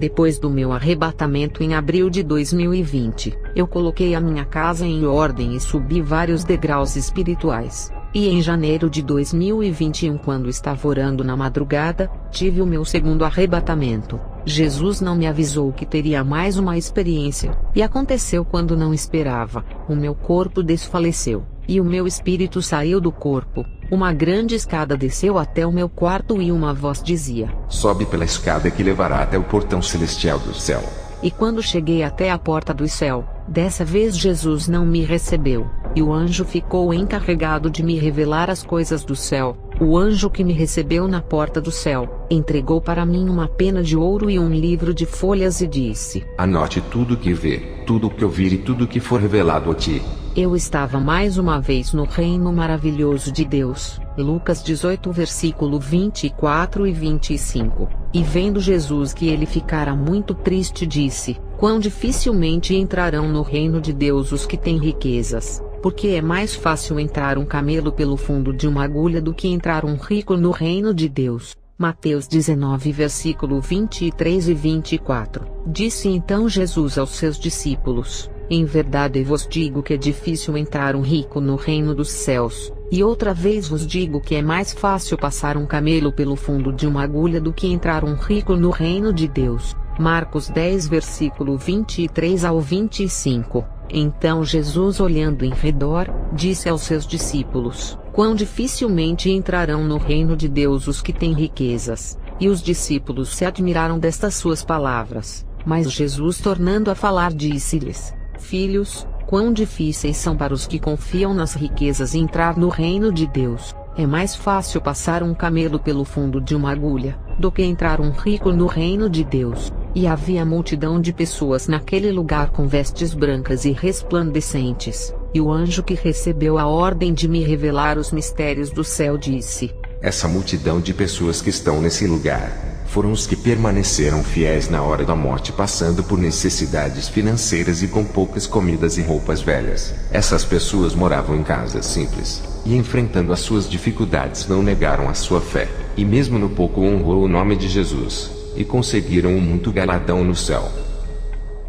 Depois do meu arrebatamento em abril de 2020, eu coloquei a minha casa em ordem e subi vários degraus espirituais. E em janeiro de 2021, quando estava orando na madrugada, tive o meu segundo arrebatamento. Jesus não me avisou que teria mais uma experiência, e aconteceu quando não esperava. O meu corpo desfaleceu, e o meu espírito saiu do corpo. Uma grande escada desceu até o meu quarto e uma voz dizia: sobe pela escada que levará até o portão celestial do céu. E quando cheguei até a porta do céu, dessa vez Jesus não me recebeu, e o anjo ficou encarregado de me revelar as coisas do céu. O anjo que me recebeu na porta do céu, entregou para mim uma pena de ouro e um livro de folhas e disse: anote tudo o que vê, tudo o que ouvir e tudo o que for revelado a ti. Eu estava mais uma vez no reino maravilhoso de Deus. Lucas 18 versículo 24 e 25. E vendo Jesus que ele ficara muito triste, disse: quão dificilmente entrarão no reino de Deus os que têm riquezas. Porque é mais fácil entrar um camelo pelo fundo de uma agulha do que entrar um rico no reino de Deus. Mateus 19 versículo 23 e 24. Disse então Jesus aos seus discípulos: em verdade vos digo que é difícil entrar um rico no reino dos céus. E outra vez vos digo que é mais fácil passar um camelo pelo fundo de uma agulha do que entrar um rico no reino de Deus. Marcos 10 versículo 23 ao 25. Então Jesus, olhando em redor, disse aos seus discípulos: quão dificilmente entrarão no reino de Deus os que têm riquezas. E os discípulos se admiraram destas suas palavras. Mas Jesus, tornando a falar, disse-lhes: filhos, quão difíceis são para os que confiam nas riquezas entrar no reino de Deus. É mais fácil passar um camelo pelo fundo de uma agulha, do que entrar um rico no reino de Deus. E havia multidão de pessoas naquele lugar com vestes brancas e resplandecentes. E o anjo que recebeu a ordem de me revelar os mistérios do céu disse: essa multidão de pessoas que estão nesse lugar foram os que permaneceram fiéis na hora da morte, passando por necessidades financeiras e com poucas comidas e roupas velhas. Essas pessoas moravam em casas simples, e enfrentando as suas dificuldades não negaram a sua fé, e mesmo no pouco honrou o nome de Jesus, e conseguiram um muito galardão no céu.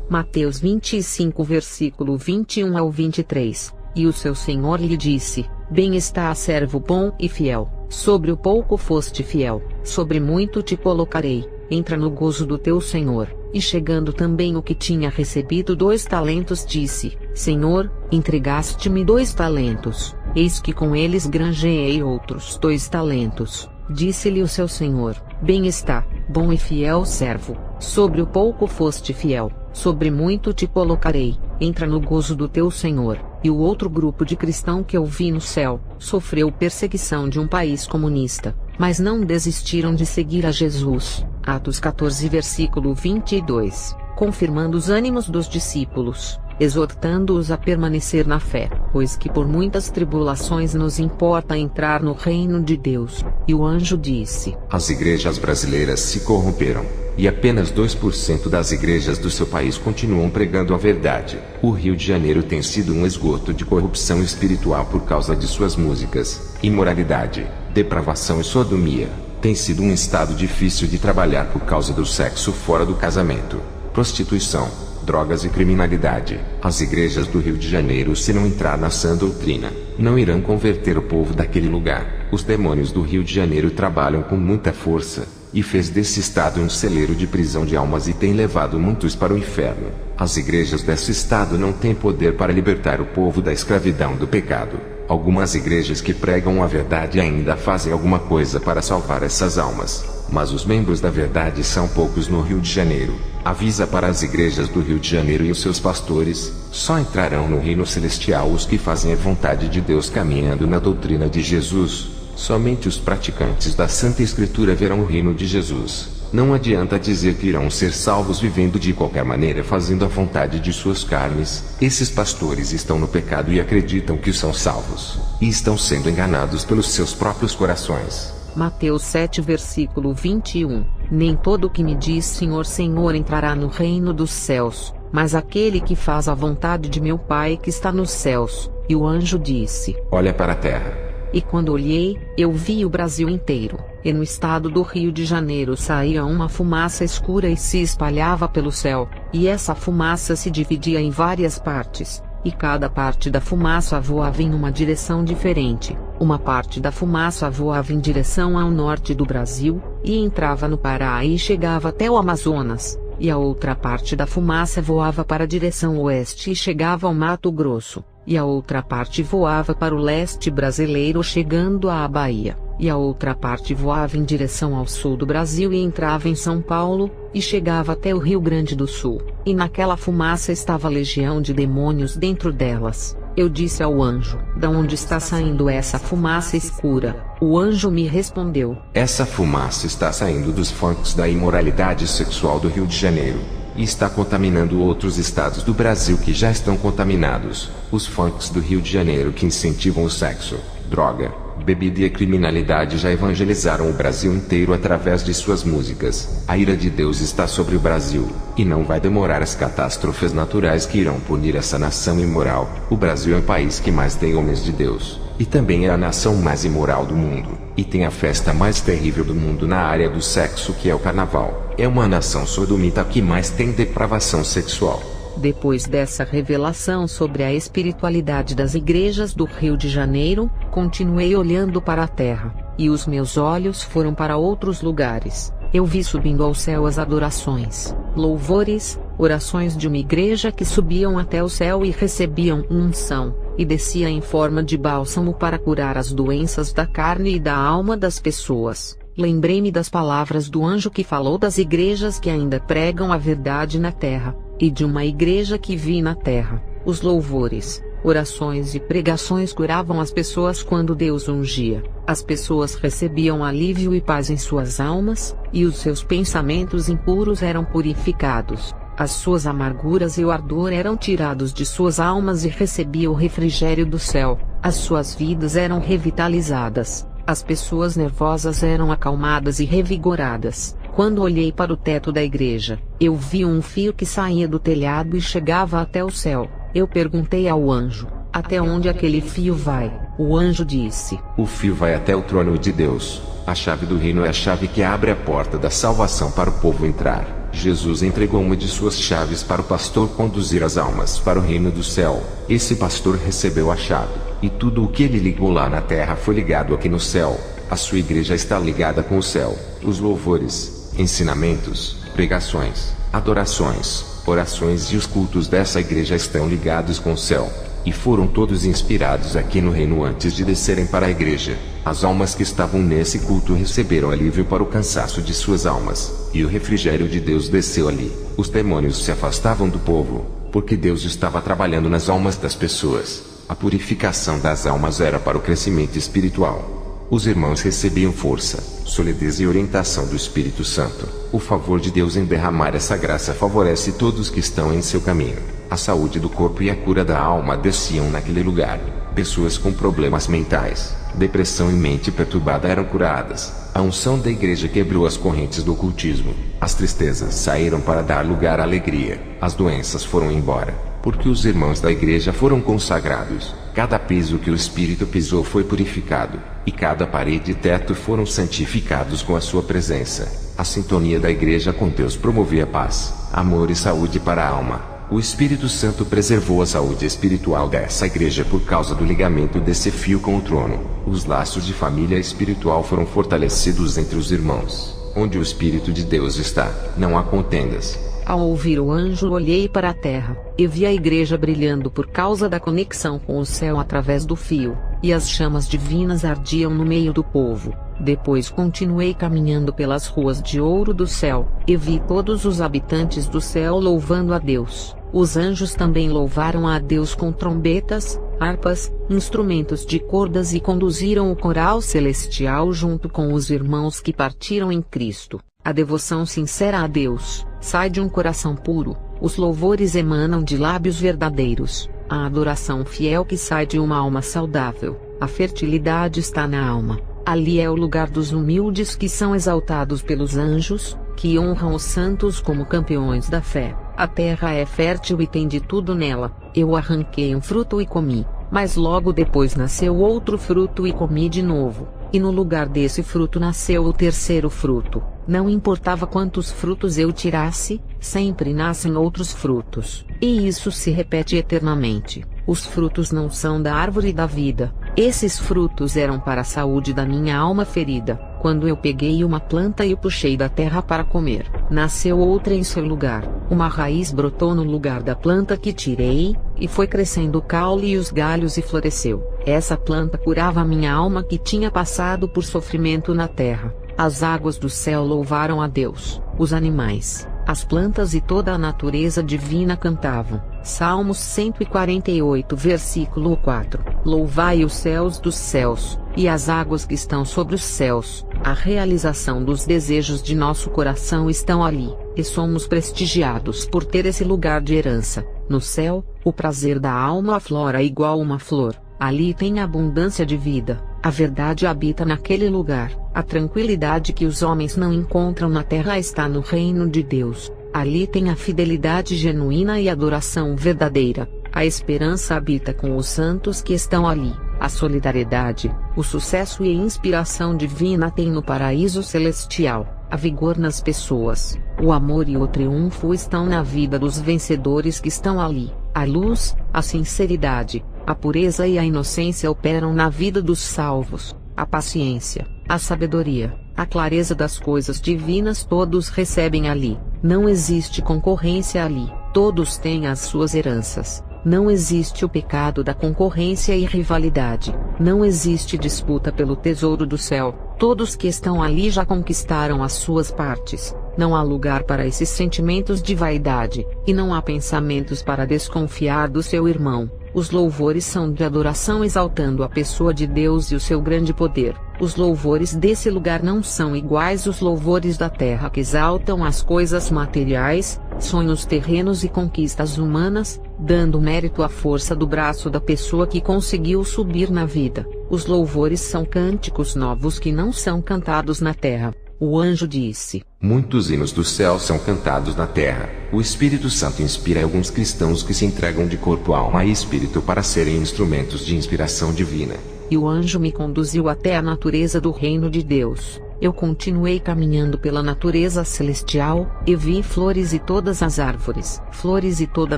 Mateus 25 versículo 21 ao 23. E o seu senhor lhe disse: bem está, servo bom e fiel, sobre o pouco foste fiel, sobre muito te colocarei, entra no gozo do teu senhor. E chegando também o que tinha recebido 2 talentos, disse: Senhor, entregaste-me 2 talentos, eis que com eles granjeei outros 2 talentos. Disse-lhe o seu senhor: bem está, bom e fiel servo, sobre o pouco foste fiel, sobre muito te colocarei, entra no gozo do teu senhor. E o outro grupo de cristão que eu vi no céu, sofreu perseguição de um país comunista, mas não desistiram de seguir a Jesus. Atos 14 versículo 22, confirmando os ânimos dos discípulos, exortando-os a permanecer na fé, pois que por muitas tribulações nos importa entrar no reino de Deus. E o anjo disse: as igrejas brasileiras se corromperam, e apenas 2% das igrejas do seu país continuam pregando a verdade. O Rio de Janeiro tem sido um esgoto de corrupção espiritual por causa de suas músicas, imoralidade, depravação e sodomia. Tem sido um estado difícil de trabalhar por causa do sexo fora do casamento, prostituição, drogas e criminalidade. As igrejas do Rio de Janeiro, se não entrar na sã doutrina, não irão converter o povo daquele lugar. Os demônios do Rio de Janeiro trabalham com muita força, e fez desse estado um celeiro de prisão de almas e tem levado muitos para o inferno. As igrejas desse estado não têm poder para libertar o povo da escravidão do pecado. Algumas igrejas que pregam a verdade ainda fazem alguma coisa para salvar essas almas, mas os membros da verdade são poucos no Rio de Janeiro. Avisa para as igrejas do Rio de Janeiro e os seus pastores: só entrarão no reino celestial os que fazem a vontade de Deus caminhando na doutrina de Jesus. Somente os praticantes da Santa Escritura verão o reino de Jesus. Não adianta dizer que irão ser salvos vivendo de qualquer maneira, fazendo a vontade de suas carnes. Esses pastores estão no pecado e acreditam que são salvos, e estão sendo enganados pelos seus próprios corações. Mateus 7 versículo 21. Nem todo o que me diz Senhor, Senhor entrará no reino dos céus, mas aquele que faz a vontade de meu Pai que está nos céus. E o anjo disse: olha para a terra. E quando olhei, eu vi o Brasil inteiro, e no estado do Rio de Janeiro saía uma fumaça escura e se espalhava pelo céu, e essa fumaça se dividia em várias partes, e cada parte da fumaça voava em uma direção diferente. Uma parte da fumaça voava em direção ao norte do Brasil, e entrava no Pará e chegava até o Amazonas, e a outra parte da fumaça voava para a direção oeste e chegava ao Mato Grosso, e a outra parte voava para o leste brasileiro chegando à Bahia, e a outra parte voava em direção ao sul do Brasil e entrava em São Paulo, e chegava até o Rio Grande do Sul, e naquela fumaça estava legião de demônios dentro delas. Eu disse ao anjo: "Da onde está saindo essa fumaça escura?" O anjo me respondeu: "Essa fumaça está saindo dos focos da imoralidade sexual do Rio de Janeiro, e está contaminando outros estados do Brasil que já estão contaminados. Os focos do Rio de Janeiro que incentivam o sexo, droga, bebida e a criminalidade já evangelizaram o Brasil inteiro através de suas músicas. A ira de Deus está sobre o Brasil, e não vai demorar as catástrofes naturais que irão punir essa nação imoral. O Brasil é o país que mais tem homens de Deus, e também é a nação mais imoral do mundo, e tem a festa mais terrível do mundo na área do sexo, que é o carnaval. É uma nação sodomita que mais tem depravação sexual." Depois dessa revelação sobre a espiritualidade das igrejas do Rio de Janeiro, continuei olhando para a terra, e os meus olhos foram para outros lugares. Eu vi subindo ao céu as adorações, louvores, orações de uma igreja que subiam até o céu e recebiam unção, e descia em forma de bálsamo para curar as doenças da carne e da alma das pessoas. Lembrei-me das palavras do anjo que falou das igrejas que ainda pregam a verdade na terra, e de uma igreja que vi na terra. Os louvores, orações e pregações curavam as pessoas quando Deus ungia. As pessoas recebiam alívio e paz em suas almas, e os seus pensamentos impuros eram purificados. As suas amarguras e o ardor eram tirados de suas almas e recebia o refrigério do céu. As suas vidas eram revitalizadas. As pessoas nervosas eram acalmadas e revigoradas. Quando olhei para o teto da igreja, eu vi um fio que saía do telhado e chegava até o céu. Eu perguntei ao anjo: "Até onde aquele fio vai?" O anjo disse: "O fio vai até o trono de Deus. A chave do reino é a chave que abre a porta da salvação para o povo entrar." Jesus entregou uma de suas chaves para o pastor conduzir as almas para o reino do céu. Esse pastor recebeu a chave, e tudo o que ele ligou lá na terra foi ligado aqui no céu. A sua igreja está ligada com o céu. Os louvores, ensinamentos, pregações, adorações, orações e os cultos dessa igreja estão ligados com o céu, e foram todos inspirados aqui no reino antes de descerem para a igreja. As almas que estavam nesse culto receberam alívio para o cansaço de suas almas, e o refrigério de Deus desceu ali. Os demônios se afastavam do povo, porque Deus estava trabalhando nas almas das pessoas. A purificação das almas era para o crescimento espiritual. Os irmãos recebiam força, solidez e orientação do Espírito Santo. O favor de Deus em derramar essa graça favorece todos que estão em seu caminho. A saúde do corpo e a cura da alma desciam naquele lugar. Pessoas com problemas mentais, depressão e mente perturbada eram curadas. A unção da igreja quebrou as correntes do ocultismo. As tristezas saíram para dar lugar à alegria. As doenças foram embora, porque os irmãos da igreja foram consagrados. Cada piso que o Espírito pisou foi purificado, e cada parede e teto foram santificados com a sua presença. A sintonia da igreja com Deus promovia paz, amor e saúde para a alma. O Espírito Santo preservou a saúde espiritual dessa igreja por causa do ligamento desse fio com o trono. Os laços de família espiritual foram fortalecidos entre os irmãos. Onde o Espírito de Deus está, não há contendas. Ao ouvir o anjo, olhei para a terra, e vi a igreja brilhando por causa da conexão com o céu através do fio, e as chamas divinas ardiam no meio do povo. Depois continuei caminhando pelas ruas de ouro do céu, e vi todos os habitantes do céu louvando a Deus. Os anjos também louvaram a Deus com trombetas, harpas, instrumentos de cordas e conduziram o coral celestial junto com os irmãos que partiram em Cristo. A devoção sincera a Deus sai de um coração puro, os louvores emanam de lábios verdadeiros, a adoração fiel que sai de uma alma saudável, a fertilidade está na alma. Ali é o lugar dos humildes que são exaltados pelos anjos, que honram os santos como campeões da fé. A terra é fértil e tem de tudo nela. Eu arranquei um fruto e comi, mas logo depois nasceu outro fruto e comi de novo. e no lugar desse fruto nasceu o terceiro fruto. Não importava quantos frutos eu tirasse, sempre nascem outros frutos, e isso se repete eternamente. Os frutos não são da árvore da vida. Esses frutos eram para a saúde da minha alma ferida. Quando eu peguei uma planta e o puxei da terra para comer, nasceu outra em seu lugar. Uma raiz brotou no lugar da planta que tirei, e foi crescendo o caule e os galhos e floresceu. Essa planta curava a minha alma que tinha passado por sofrimento na terra. As águas do céu louvaram a Deus. Os animais, as plantas e toda a natureza divina cantavam. Salmos 148 versículo 4. Louvai os céus dos céus, e as águas que estão sobre os céus. A realização dos desejos de nosso coração estão ali, e somos prestigiados por ter esse lugar de herança. No céu, o prazer da alma aflora igual uma flor. Ali tem abundância de vida. A verdade habita naquele lugar. A tranquilidade que os homens não encontram na terra está no reino de Deus. Ali tem a fidelidade genuína e adoração verdadeira. A esperança habita com os santos que estão ali. A solidariedade, o sucesso e a inspiração divina tem no paraíso celestial. A vigor nas pessoas, o amor e o triunfo estão na vida dos vencedores que estão ali. A luz, a sinceridade, a pureza e a inocência operam na vida dos salvos. A paciência, a sabedoria, a clareza das coisas divinas todos recebem ali. Não existe concorrência ali. Todos têm as suas heranças. Não existe o pecado da concorrência e rivalidade. Não existe disputa pelo tesouro do céu. Todos que estão ali já conquistaram as suas partes. Não há lugar para esses sentimentos de vaidade, e não há pensamentos para desconfiar do seu irmão. Os louvores são de adoração exaltando a pessoa de Deus e o seu grande poder. Os louvores desse lugar não são iguais aos louvores da terra que exaltam as coisas materiais, sonhos terrenos e conquistas humanas, dando mérito à força do braço da pessoa que conseguiu subir na vida. Os louvores são cânticos novos que não são cantados na terra. O anjo disse: muitos hinos do céu são cantados na terra. O Espírito Santo inspira alguns cristãos que se entregam de corpo, alma e espírito para serem instrumentos de inspiração divina. E o anjo me conduziu até a natureza do reino de Deus. Eu continuei caminhando pela natureza celestial, e vi flores e todas as árvores. Flores e toda a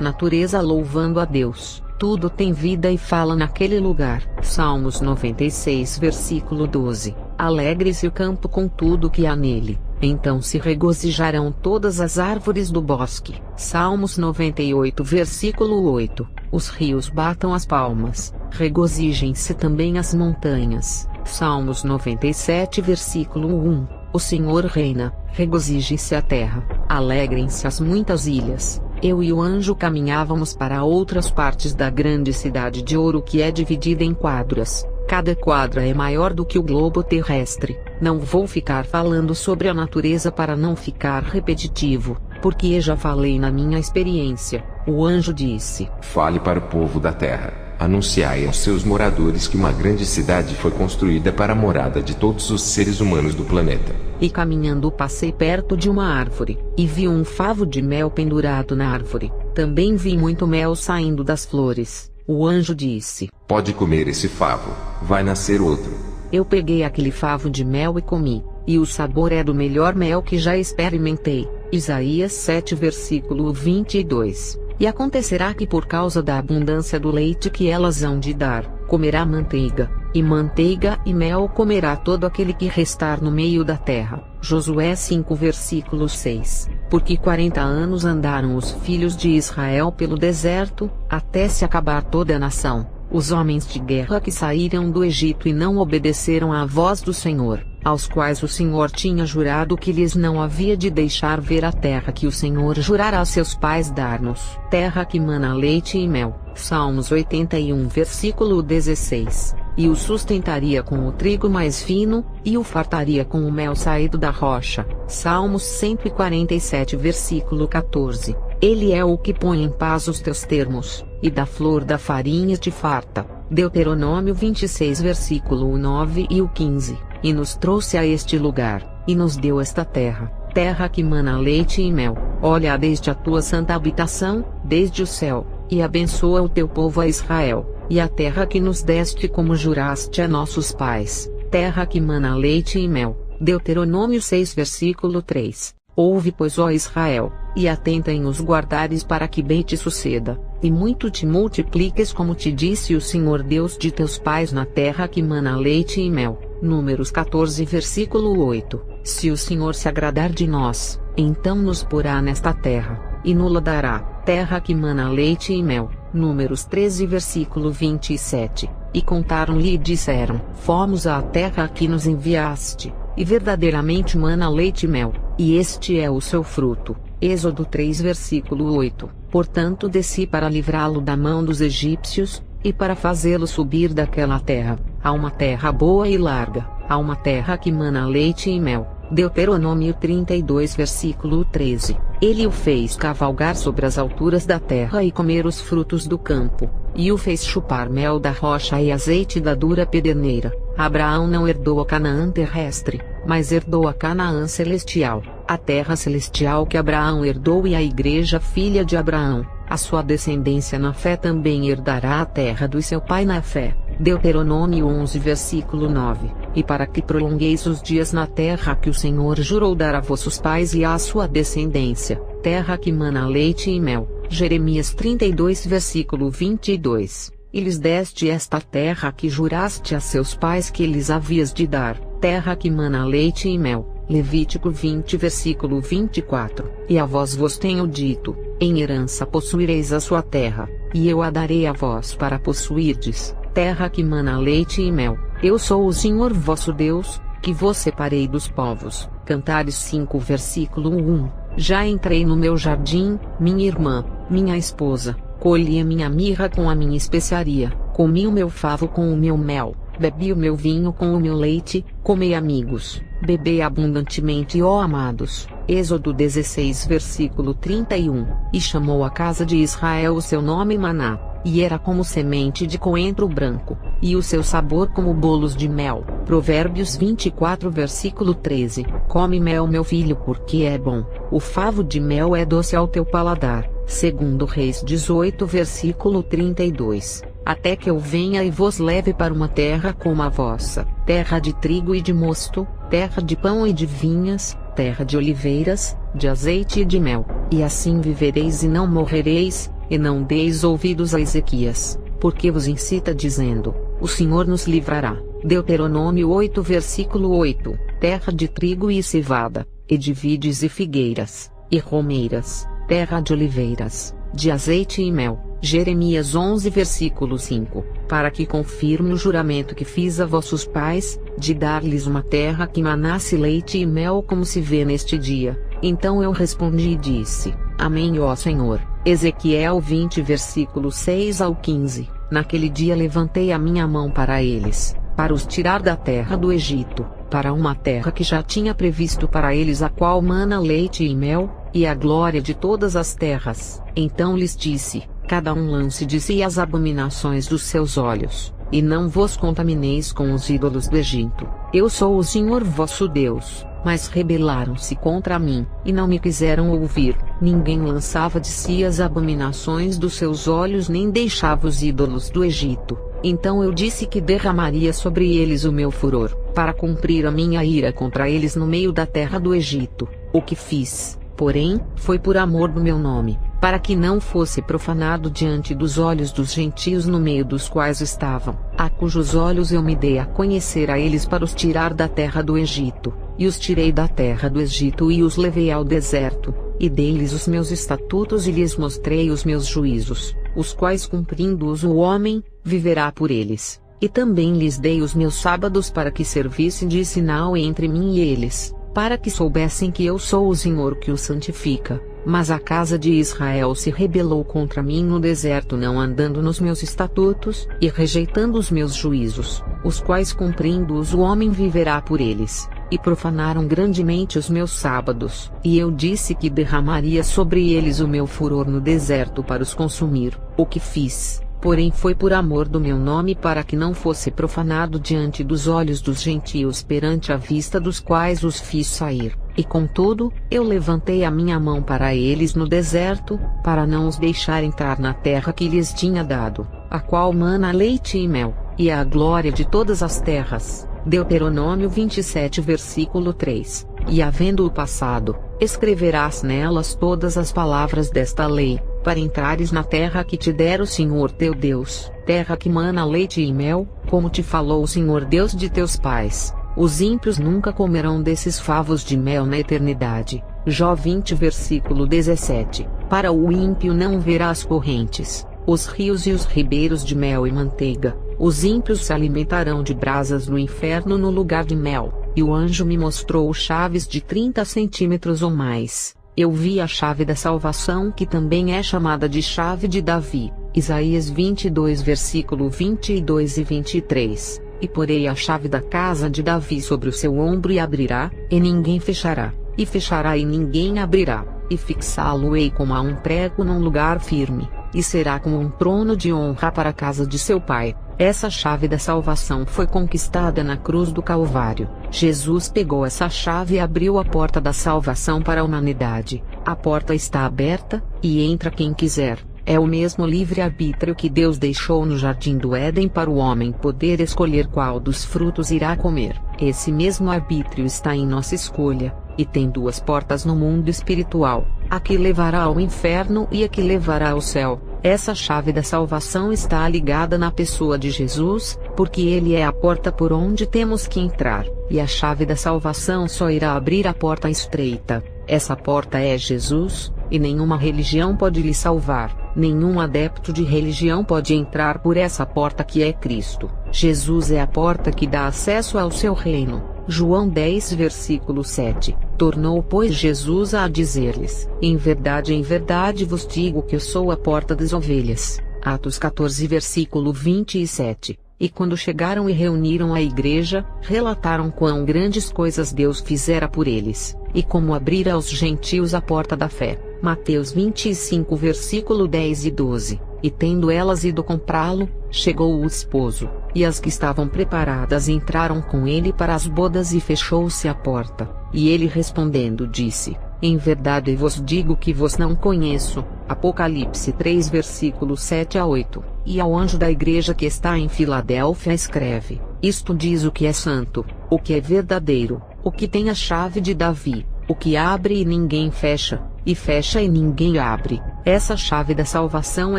natureza louvando a Deus. Tudo tem vida e fala naquele lugar. Salmos 96 versículo 12. Alegre-se o campo com tudo que há nele. Então se regozijarão todas as árvores do bosque. Salmos 98 versículo 8. Os rios batam as palmas. Regozijem-se também as montanhas. Salmos 97 versículo 1. O Senhor reina, regozije-se a terra, alegrem-se as muitas ilhas. Eu e o anjo caminhávamos para outras partes da grande cidade de ouro que é dividida em quadras. Cada quadra é maior do que o globo terrestre. Não vou ficar falando sobre a natureza para não ficar repetitivo, porque já falei na minha experiência. O anjo disse: fale para o povo da terra. Anunciai aos seus moradores que uma grande cidade foi construída para a morada de todos os seres humanos do planeta. E caminhando passei perto de uma árvore, e vi um favo de mel pendurado na árvore. Também vi muito mel saindo das flores. O anjo disse: pode comer esse favo, vai nascer outro. Eu peguei aquele favo de mel e comi, e o sabor é do melhor mel que já experimentei. Isaías 7 versículo 22. E acontecerá que por causa da abundância do leite que elas hão de dar, comerá manteiga e mel comerá todo aquele que restar no meio da terra. Josué 5 versículo 6. Porque 40 anos andaram os filhos de Israel pelo deserto, até se acabar toda a nação, os homens de guerra que saíram do Egito e não obedeceram à voz do Senhor, aos quais o Senhor tinha jurado que lhes não havia de deixar ver a terra que o Senhor jurara a seus pais dar-nos, terra que mana leite e mel. Salmos 81 versículo 16. E o sustentaria com o trigo mais fino, e o fartaria com o mel saído da rocha. Salmos 147 versículo 14. Ele é o que põe em paz os teus termos, e da flor da farinha te farta. Deuteronômio 26 versículo 9 e o 15. E nos trouxe a este lugar, e nos deu esta terra, terra que mana leite e mel. Olha desde a tua santa habitação, desde o céu, e abençoa o teu povo a Israel, e a terra que nos deste como juraste a nossos pais. terra que mana leite e mel. Deuteronômio 6 versículo 3. Ouve, pois, ó Israel, e atenta em os guardares para que bem te suceda, e muito te multipliques como te disse o Senhor Deus de teus pais na terra que mana leite e mel. Números 14 versículo 8. Se o Senhor se agradar de nós, então nos porá nesta terra, e nos dará, terra que mana leite e mel. Números 13 versículo 27. E contaram-lhe e disseram: Fomos à terra a que nos enviaste, e verdadeiramente mana leite e mel, e este é o seu fruto. Êxodo 3 versículo 8. Portanto desci para livrá-lo da mão dos egípcios, e para fazê-lo subir daquela terra, a uma terra boa e larga, a uma terra que mana leite e mel. Deuteronômio 32 versículo 13. Ele o fez cavalgar sobre as alturas da terra e comer os frutos do campo, e o fez chupar mel da rocha e azeite da dura pederneira. Abraão não herdou a Canaã terrestre, mas herdou a Canaã celestial, a terra celestial que Abraão herdou, e a igreja filha de Abraão, a sua descendência na fé, também herdará a terra do seu pai na fé. Deuteronômio 11 versículo 9. E para que prolongueis os dias na terra que o Senhor jurou dar a vossos pais e à sua descendência, terra que mana leite e mel. Jeremias 32 versículo 22. E lhes deste esta terra que juraste a seus pais que lhes havias de dar, terra que mana leite e mel. Levítico 20 versículo 24. E a vós vos tenho dito: em herança possuireis a sua terra, e eu a darei a vós para possuirdes, terra que mana leite e mel. Eu sou o Senhor vosso Deus, que vos separei dos povos. Cantares 5 versículo 1. Já entrei no meu jardim, minha irmã, minha esposa, colhi a minha mirra com a minha especiaria, comi o meu favo com o meu mel, bebi o meu vinho com o meu leite, comei, amigos, bebei abundantemente, ó amados. Êxodo 16 versículo 31. E chamou a casa de Israel o seu nome Maná, e era como semente de coentro branco, e o seu sabor como bolos de mel. Provérbios 24 versículo 13. Come mel, meu filho, porque é bom, o favo de mel é doce ao teu paladar. Segundo Reis 18 versículo 32. Até que eu venha e vos leve para uma terra como a vossa, terra de trigo e de mosto, terra de pão e de vinhas, terra de oliveiras, de azeite e de mel, e assim vivereis e não morrereis. E não deis ouvidos a Ezequias, porque vos incita dizendo: o Senhor nos livrará. Deuteronômio 8 versículo 8. Terra de trigo e cevada, e de vides e figueiras, e romeiras, terra de oliveiras, de azeite e mel. Jeremias 11 versículo 5. Para que confirme o juramento que fiz a vossos pais, de dar-lhes uma terra que manasse leite e mel, como se vê neste dia. Então eu respondi e disse: Amém, ó Senhor. Ezequiel 20 versículo 6 ao 15. Naquele dia levantei a minha mão para eles, para os tirar da terra do Egito, para uma terra que já tinha previsto para eles, a qual mana leite e mel, e a glória de todas as terras. Então lhes disse: cada um lance de si as abominações dos seus olhos, e não vos contamineis com os ídolos do Egito. Eu sou o Senhor vosso Deus. Mas rebelaram-se contra mim, e não me quiseram ouvir. Ninguém lançava de si as abominações dos seus olhos, nem deixava os ídolos do Egito. Então eu disse que derramaria sobre eles o meu furor, para cumprir a minha ira contra eles no meio da terra do Egito. O que fiz, porém, foi por amor do meu nome, para que não fosse profanado diante dos olhos dos gentios no meio dos quais estavam, a cujos olhos eu me dei a conhecer a eles para os tirar da terra do Egito. E os tirei da terra do Egito e os levei ao deserto, e dei-lhes os meus estatutos e lhes mostrei os meus juízos, os quais cumprindo-os o homem, viverá por eles. E também lhes dei os meus sábados para que servissem de sinal entre mim e eles, para que soubessem que eu sou o Senhor que os santifica. Mas a casa de Israel se rebelou contra mim no deserto, não andando nos meus estatutos, e rejeitando os meus juízos, os quais cumprindo-os o homem viverá por eles. E profanaram grandemente os meus sábados, e eu disse que derramaria sobre eles o meu furor no deserto para os consumir. O que fiz, porém, foi por amor do meu nome, para que não fosse profanado diante dos olhos dos gentios, perante a vista dos quais os fiz sair. E contudo, eu levantei a minha mão para eles no deserto, para não os deixar entrar na terra que lhes tinha dado, a qual mana leite e mel, e é a glória de todas as terras. Deuteronômio 27 versículo 3. E havendo-o passado, escreverás nelas todas as palavras desta lei, para entrares na terra que te der o Senhor teu Deus, terra que mana leite e mel, como te falou o Senhor Deus de teus pais. Os ímpios nunca comerão desses favos de mel na eternidade. Jó 20 versículo 17. Para o ímpio não verá as correntes, os rios e os ribeiros de mel e manteiga. Os ímpios se alimentarão de brasas no inferno no lugar de mel. E o anjo me mostrou chaves de 30 centímetros ou mais. Eu vi a chave da salvação, que também é chamada de chave de Davi. Isaías 22 versículo 22 e 23. E porei a chave da casa de Davi sobre o seu ombro e abrirá, e ninguém fechará, e fechará e ninguém abrirá, e fixá-lo-ei como a um prego num lugar firme, e será como um trono de honra para a casa de seu pai. Essa chave da salvação foi conquistada na cruz do Calvário. Jesus pegou essa chave e abriu a porta da salvação para a humanidade. A porta está aberta, e entra quem quiser. É o mesmo livre-arbítrio que Deus deixou no jardim do Éden para o homem poder escolher qual dos frutos irá comer. Esse mesmo arbítrio está em nossa escolha, e tem duas portas no mundo espiritual, a que levará ao inferno e a que levará ao céu. Essa chave da salvação está ligada na pessoa de Jesus, porque ele é a porta por onde temos que entrar, e a chave da salvação só irá abrir a porta estreita. Essa porta é Jesus, e nenhuma religião pode lhe salvar. Nenhum adepto de religião pode entrar por essa porta que é Cristo. Jesus é a porta que dá acesso ao seu reino. João 10 versículo 7. Tornou, pois, Jesus a dizer-lhes: em verdade vos digo que eu sou a porta das ovelhas. Atos 14 versículo 27. E quando chegaram e reuniram a igreja, relataram quão grandes coisas Deus fizera por eles, e como abrira aos gentios a porta da fé. Mateus 25 versículo 10 e 12. E tendo elas ido comprá-lo, chegou o esposo, e as que estavam preparadas entraram com ele para as bodas e fechou-se a porta. E ele respondendo disse: em verdade vos digo que vos não conheço. Apocalipse 3 versículos 7 a 8. E ao anjo da igreja que está em Filadélfia escreve: isto diz o que é santo, o que é verdadeiro, o que tem a chave de Davi, o que abre e ninguém fecha, e fecha e ninguém abre. Essa chave da salvação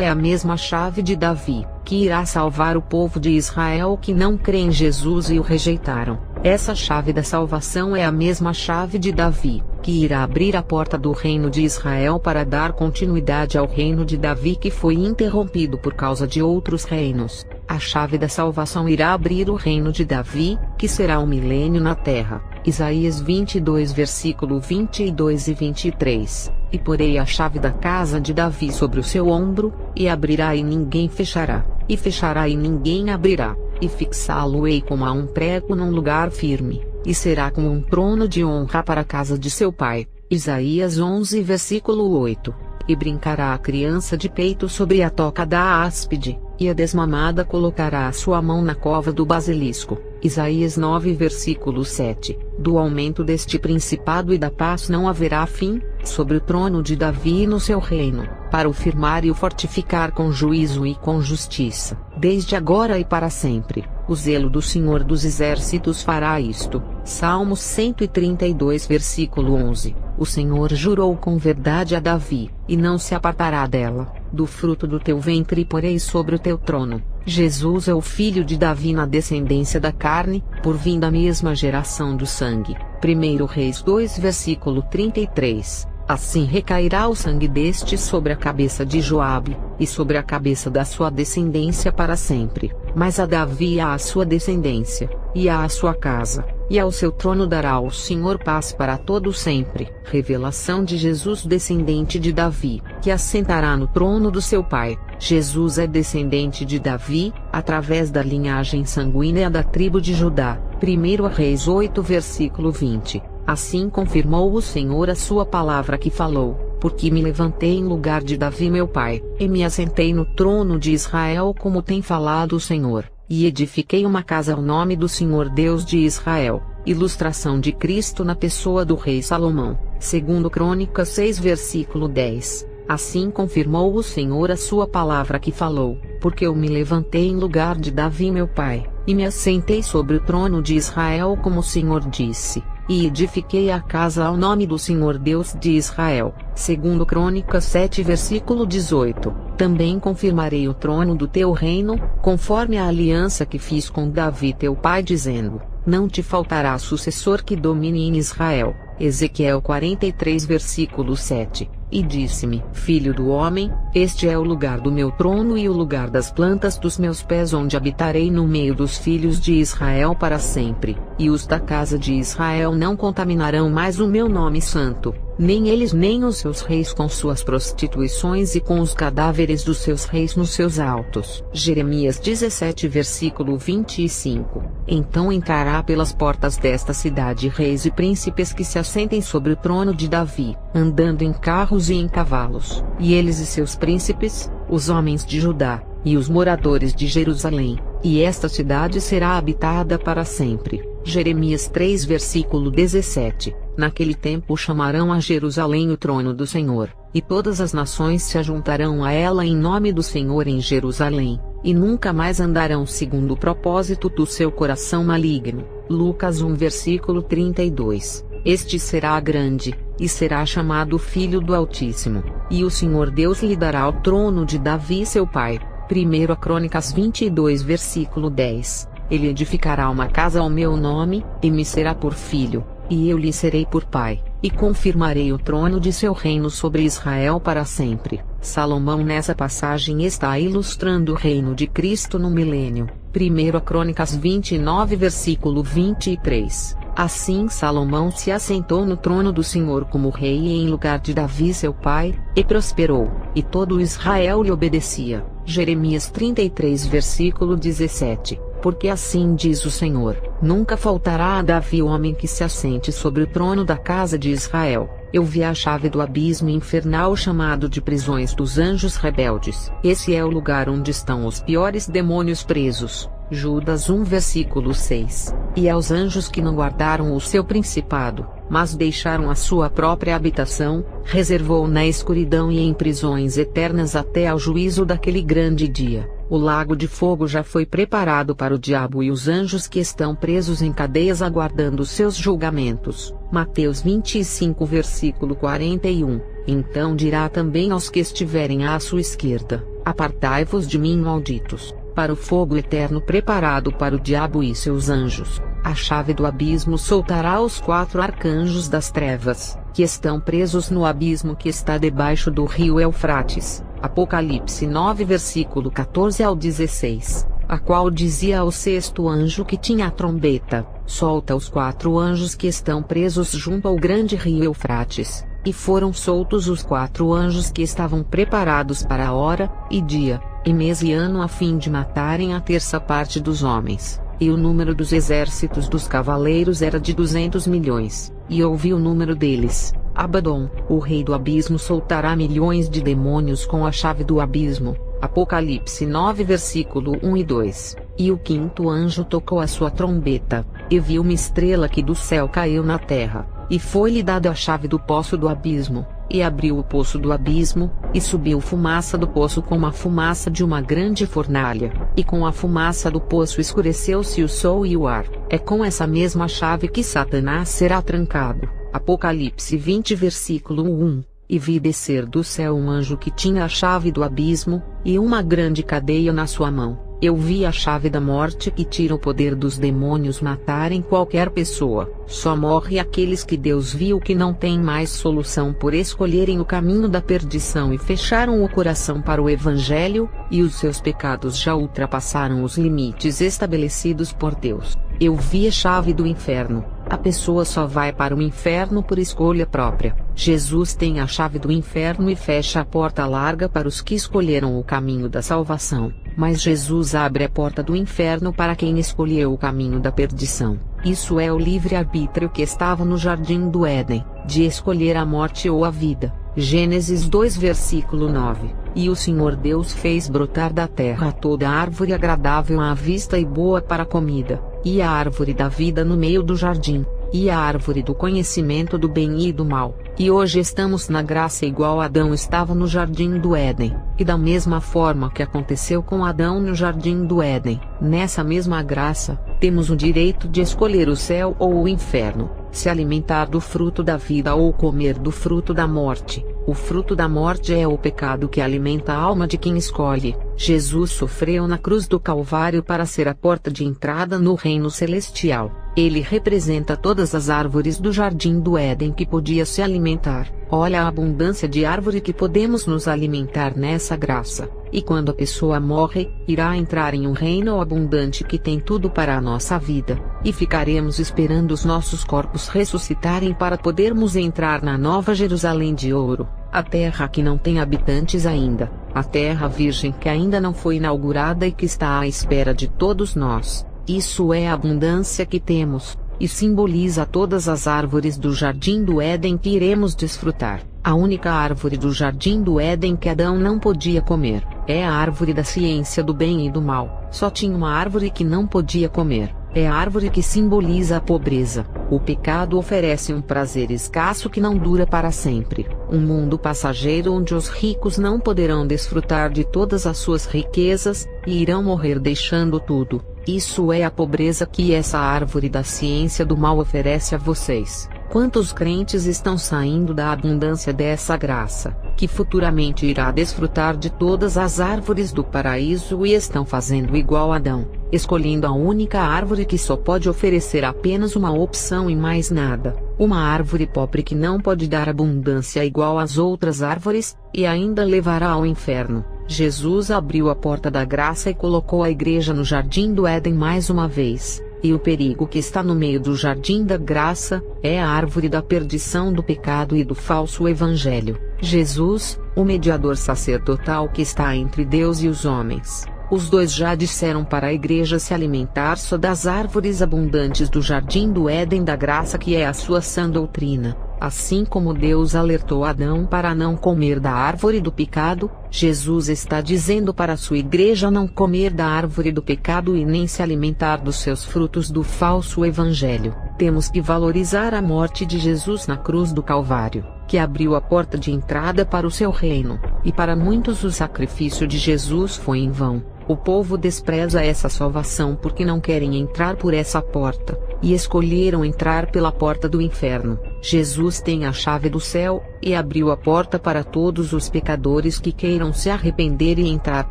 é a mesma chave de Davi, que irá salvar o povo de Israel que não crê em Jesus e o rejeitaram. Essa chave da salvação é a mesma chave de Davi, que irá abrir a porta do reino de Israel para dar continuidade ao reino de Davi que foi interrompido por causa de outros reinos. A chave da salvação irá abrir o reino de Davi, que será um milênio na terra. Isaías 22 versículo 22 e 23. E porei a chave da casa de Davi sobre o seu ombro, e abrirá e ninguém fechará, e fechará e ninguém abrirá, e fixá-lo-ei como a um prego num lugar firme, e será como um trono de honra para a casa de seu pai. Isaías 11 versículo 8. E brincará a criança de peito sobre a toca da áspide, e a desmamada colocará a sua mão na cova do basilisco. Isaías 9 versículo 7. Do aumento deste principado e da paz não haverá fim, sobre o trono de Davi e no seu reino, para o firmar e o fortificar com juízo e com justiça, desde agora e para sempre. O zelo do Senhor dos Exércitos fará isto. Salmos 132 versículo 11. O Senhor jurou com verdade a Davi, e não se apartará dela: do fruto do teu ventre porei sobre o teu trono. Jesus é o filho de Davi na descendência da carne, por vir da mesma geração do sangue. 1 Reis 2 versículo 33. Assim recairá o sangue deste sobre a cabeça de Joabe, e sobre a cabeça da sua descendência para sempre. Mas a Davi e à sua descendência, e à sua casa, e ao seu trono dará o Senhor paz para todo sempre. Revelação de Jesus, descendente de Davi, que assentará no trono do seu pai. Jesus é descendente de Davi, através da linhagem sanguínea da tribo de Judá. 1 Reis 8 versículo 20. Assim confirmou o Senhor a sua palavra que falou: porque me levantei em lugar de Davi meu pai, e me assentei no trono de Israel como tem falado o Senhor, e edifiquei uma casa ao nome do Senhor Deus de Israel. Ilustração de Cristo na pessoa do rei Salomão. 2 Crônicas 6 versículo 10. Assim confirmou o Senhor a sua palavra que falou: porque eu me levantei em lugar de Davi meu pai, e me assentei sobre o trono de Israel como o Senhor disse, e edifiquei a casa ao nome do Senhor Deus de Israel. Segundo Crônicas 7 versículo 18. Também confirmarei o trono do teu reino, conforme a aliança que fiz com Davi teu pai dizendo, não te faltará sucessor que domine em Israel. Ezequiel 43 versículo 7. E disse-me, filho do homem, este é o lugar do meu trono e o lugar das plantas dos meus pés onde habitarei no meio dos filhos de Israel para sempre, e os da casa de Israel não contaminarão mais o meu nome santo, nem eles nem os seus reis com suas prostituições e com os cadáveres dos seus reis nos seus altos. Jeremias 17 versículo 25. Então entrará pelas portas desta cidade reis e príncipes que se assentem sobre o trono de Davi, andando em carros e em cavalos, e eles e seus príncipes, os homens de Judá, e os moradores de Jerusalém, e esta cidade será habitada para sempre. Jeremias 3 versículo 17. Naquele tempo chamarão a Jerusalém o trono do Senhor, e todas as nações se ajuntarão a ela em nome do Senhor em Jerusalém, e nunca mais andarão segundo o propósito do seu coração maligno. Lucas 1 versículo 32. Este será grande, e será chamado Filho do Altíssimo, e o Senhor Deus lhe dará o trono de Davi seu pai. 1 Crônicas 22 versículo 10. Ele edificará uma casa ao meu nome, e me será por filho, e eu lhe serei por pai, e confirmarei o trono de seu reino sobre Israel para sempre. Salomão nessa passagem está ilustrando o reino de Cristo no milênio. 1 Crônicas 29 versículo 23. Assim Salomão se assentou no trono do Senhor como rei em lugar de Davi seu pai, e prosperou, e todo Israel lhe obedecia. Jeremias 33 versículo 17. Porque assim diz o Senhor, nunca faltará a Davi o homem que se assente sobre o trono da casa de Israel. Eu vi a chave do abismo infernal chamado de prisões dos anjos rebeldes. Esse é o lugar onde estão os piores demônios presos. Judas 1 versículo 6. E aos anjos que não guardaram o seu principado, mas deixaram a sua própria habitação, reservou na escuridão e em prisões eternas até ao juízo daquele grande dia. O lago de fogo já foi preparado para o diabo e os anjos que estão presos em cadeias aguardando seus julgamentos. Mateus 25 versículo 41. Então dirá também aos que estiverem à sua esquerda, apartai-vos de mim, malditos, para o fogo eterno preparado para o diabo e seus anjos. A chave do abismo soltará os 4 arcanjos das trevas, que estão presos no abismo que está debaixo do rio Eufrates. Apocalipse 9 versículo 14 ao 16. A qual dizia ao 6º anjo que tinha a trombeta, solta os 4 anjos que estão presos junto ao grande rio Eufrates. E foram soltos os 4 anjos que estavam preparados para a hora, e dia, e mês e ano a fim de matarem a 1/3 parte dos homens. E o número dos exércitos dos cavaleiros era de 200 milhões, e ouvi o número deles. Abadom, o rei do abismo soltará milhões de demônios com a chave do abismo. Apocalipse 9 versículo 1 e 2. E o 5º anjo tocou a sua trombeta, e vi uma estrela que do céu caiu na terra, e foi-lhe dada a chave do poço do abismo, e abriu o poço do abismo, e subiu fumaça do poço como a fumaça de uma grande fornalha, e com a fumaça do poço escureceu-se o sol e o ar. É com essa mesma chave que Satanás será trancado. Apocalipse 20 versículo 1. E vi descer do céu um anjo que tinha a chave do abismo, e uma grande cadeia na sua mão. Eu vi a chave da morte que tira o poder dos demônios matarem qualquer pessoa. Só morre aqueles que Deus viu que não têm mais solução por escolherem o caminho da perdição e fecharam o coração para o Evangelho, e os seus pecados já ultrapassaram os limites estabelecidos por Deus. Eu vi a chave do inferno. A pessoa só vai para o inferno por escolha própria. Jesus tem a chave do inferno e fecha a porta larga para os que escolheram o caminho da salvação. Mas Jesus abre a porta do inferno para quem escolheu o caminho da perdição. Isso é o livre-arbítrio que estava no jardim do Éden, de escolher a morte ou a vida. Gênesis 2 versículo 9. E o Senhor Deus fez brotar da terra toda árvore agradável à vista e boa para a comida, e a árvore da vida no meio do jardim, e a árvore do conhecimento do bem e do mal. E hoje estamos na graça igual Adão estava no jardim do Éden, e da mesma forma que aconteceu com Adão no jardim do Éden, nessa mesma graça, temos o direito de escolher o céu ou o inferno, se alimentar do fruto da vida ou comer do fruto da morte. O fruto da morte é o pecado que alimenta a alma de quem escolhe. Jesus sofreu na cruz do Calvário para ser a porta de entrada no reino celestial. Ele representa todas as árvores do jardim do Éden que podia se alimentar. Olha a abundância de árvore que podemos nos alimentar nessa graça. E quando a pessoa morre, irá entrar em um reino abundante que tem tudo para a nossa vida, e ficaremos esperando os nossos corpos ressuscitarem para podermos entrar na Nova Jerusalém de ouro, a terra que não tem habitantes ainda, a terra virgem que ainda não foi inaugurada e que está à espera de todos nós. Isso é a abundância que temos, e simboliza todas as árvores do jardim do Éden que iremos desfrutar. A única árvore do jardim do Éden que Adão não podia comer, é a árvore da ciência do bem e do mal. Só tinha uma árvore que não podia comer, é a árvore que simboliza a pobreza. O pecado oferece um prazer escasso que não dura para sempre, um mundo passageiro onde os ricos não poderão desfrutar de todas as suas riquezas, e irão morrer deixando tudo. Isso é a pobreza que essa árvore da ciência do mal oferece a vocês. Quantos crentes estão saindo da abundância dessa graça, que futuramente irá desfrutar de todas as árvores do paraíso e estão fazendo igual Adão, escolhendo a única árvore que só pode oferecer apenas uma opção e mais nada, uma árvore pobre que não pode dar abundância igual às outras árvores, e ainda levará ao inferno. Jesus abriu a porta da graça e colocou a igreja no jardim do Éden mais uma vez. E o perigo que está no meio do jardim da graça, é a árvore da perdição do pecado e do falso evangelho. Jesus, o mediador sacerdotal que está entre Deus e os homens, os dois já disseram para a igreja se alimentar só das árvores abundantes do jardim do Éden da graça, que é a sua sã doutrina. Assim como Deus alertou Adão para não comer da árvore do pecado, Jesus está dizendo para a sua igreja não comer da árvore do pecado e nem se alimentar dos seus frutos do falso evangelho. Temos que valorizar a morte de Jesus na cruz do Calvário, que abriu a porta de entrada para o seu reino, e para muitos o sacrifício de Jesus foi em vão. O povo despreza essa salvação porque não querem entrar por essa porta, e escolheram entrar pela porta do inferno. Jesus tem a chave do céu, e abriu a porta para todos os pecadores que queiram se arrepender e entrar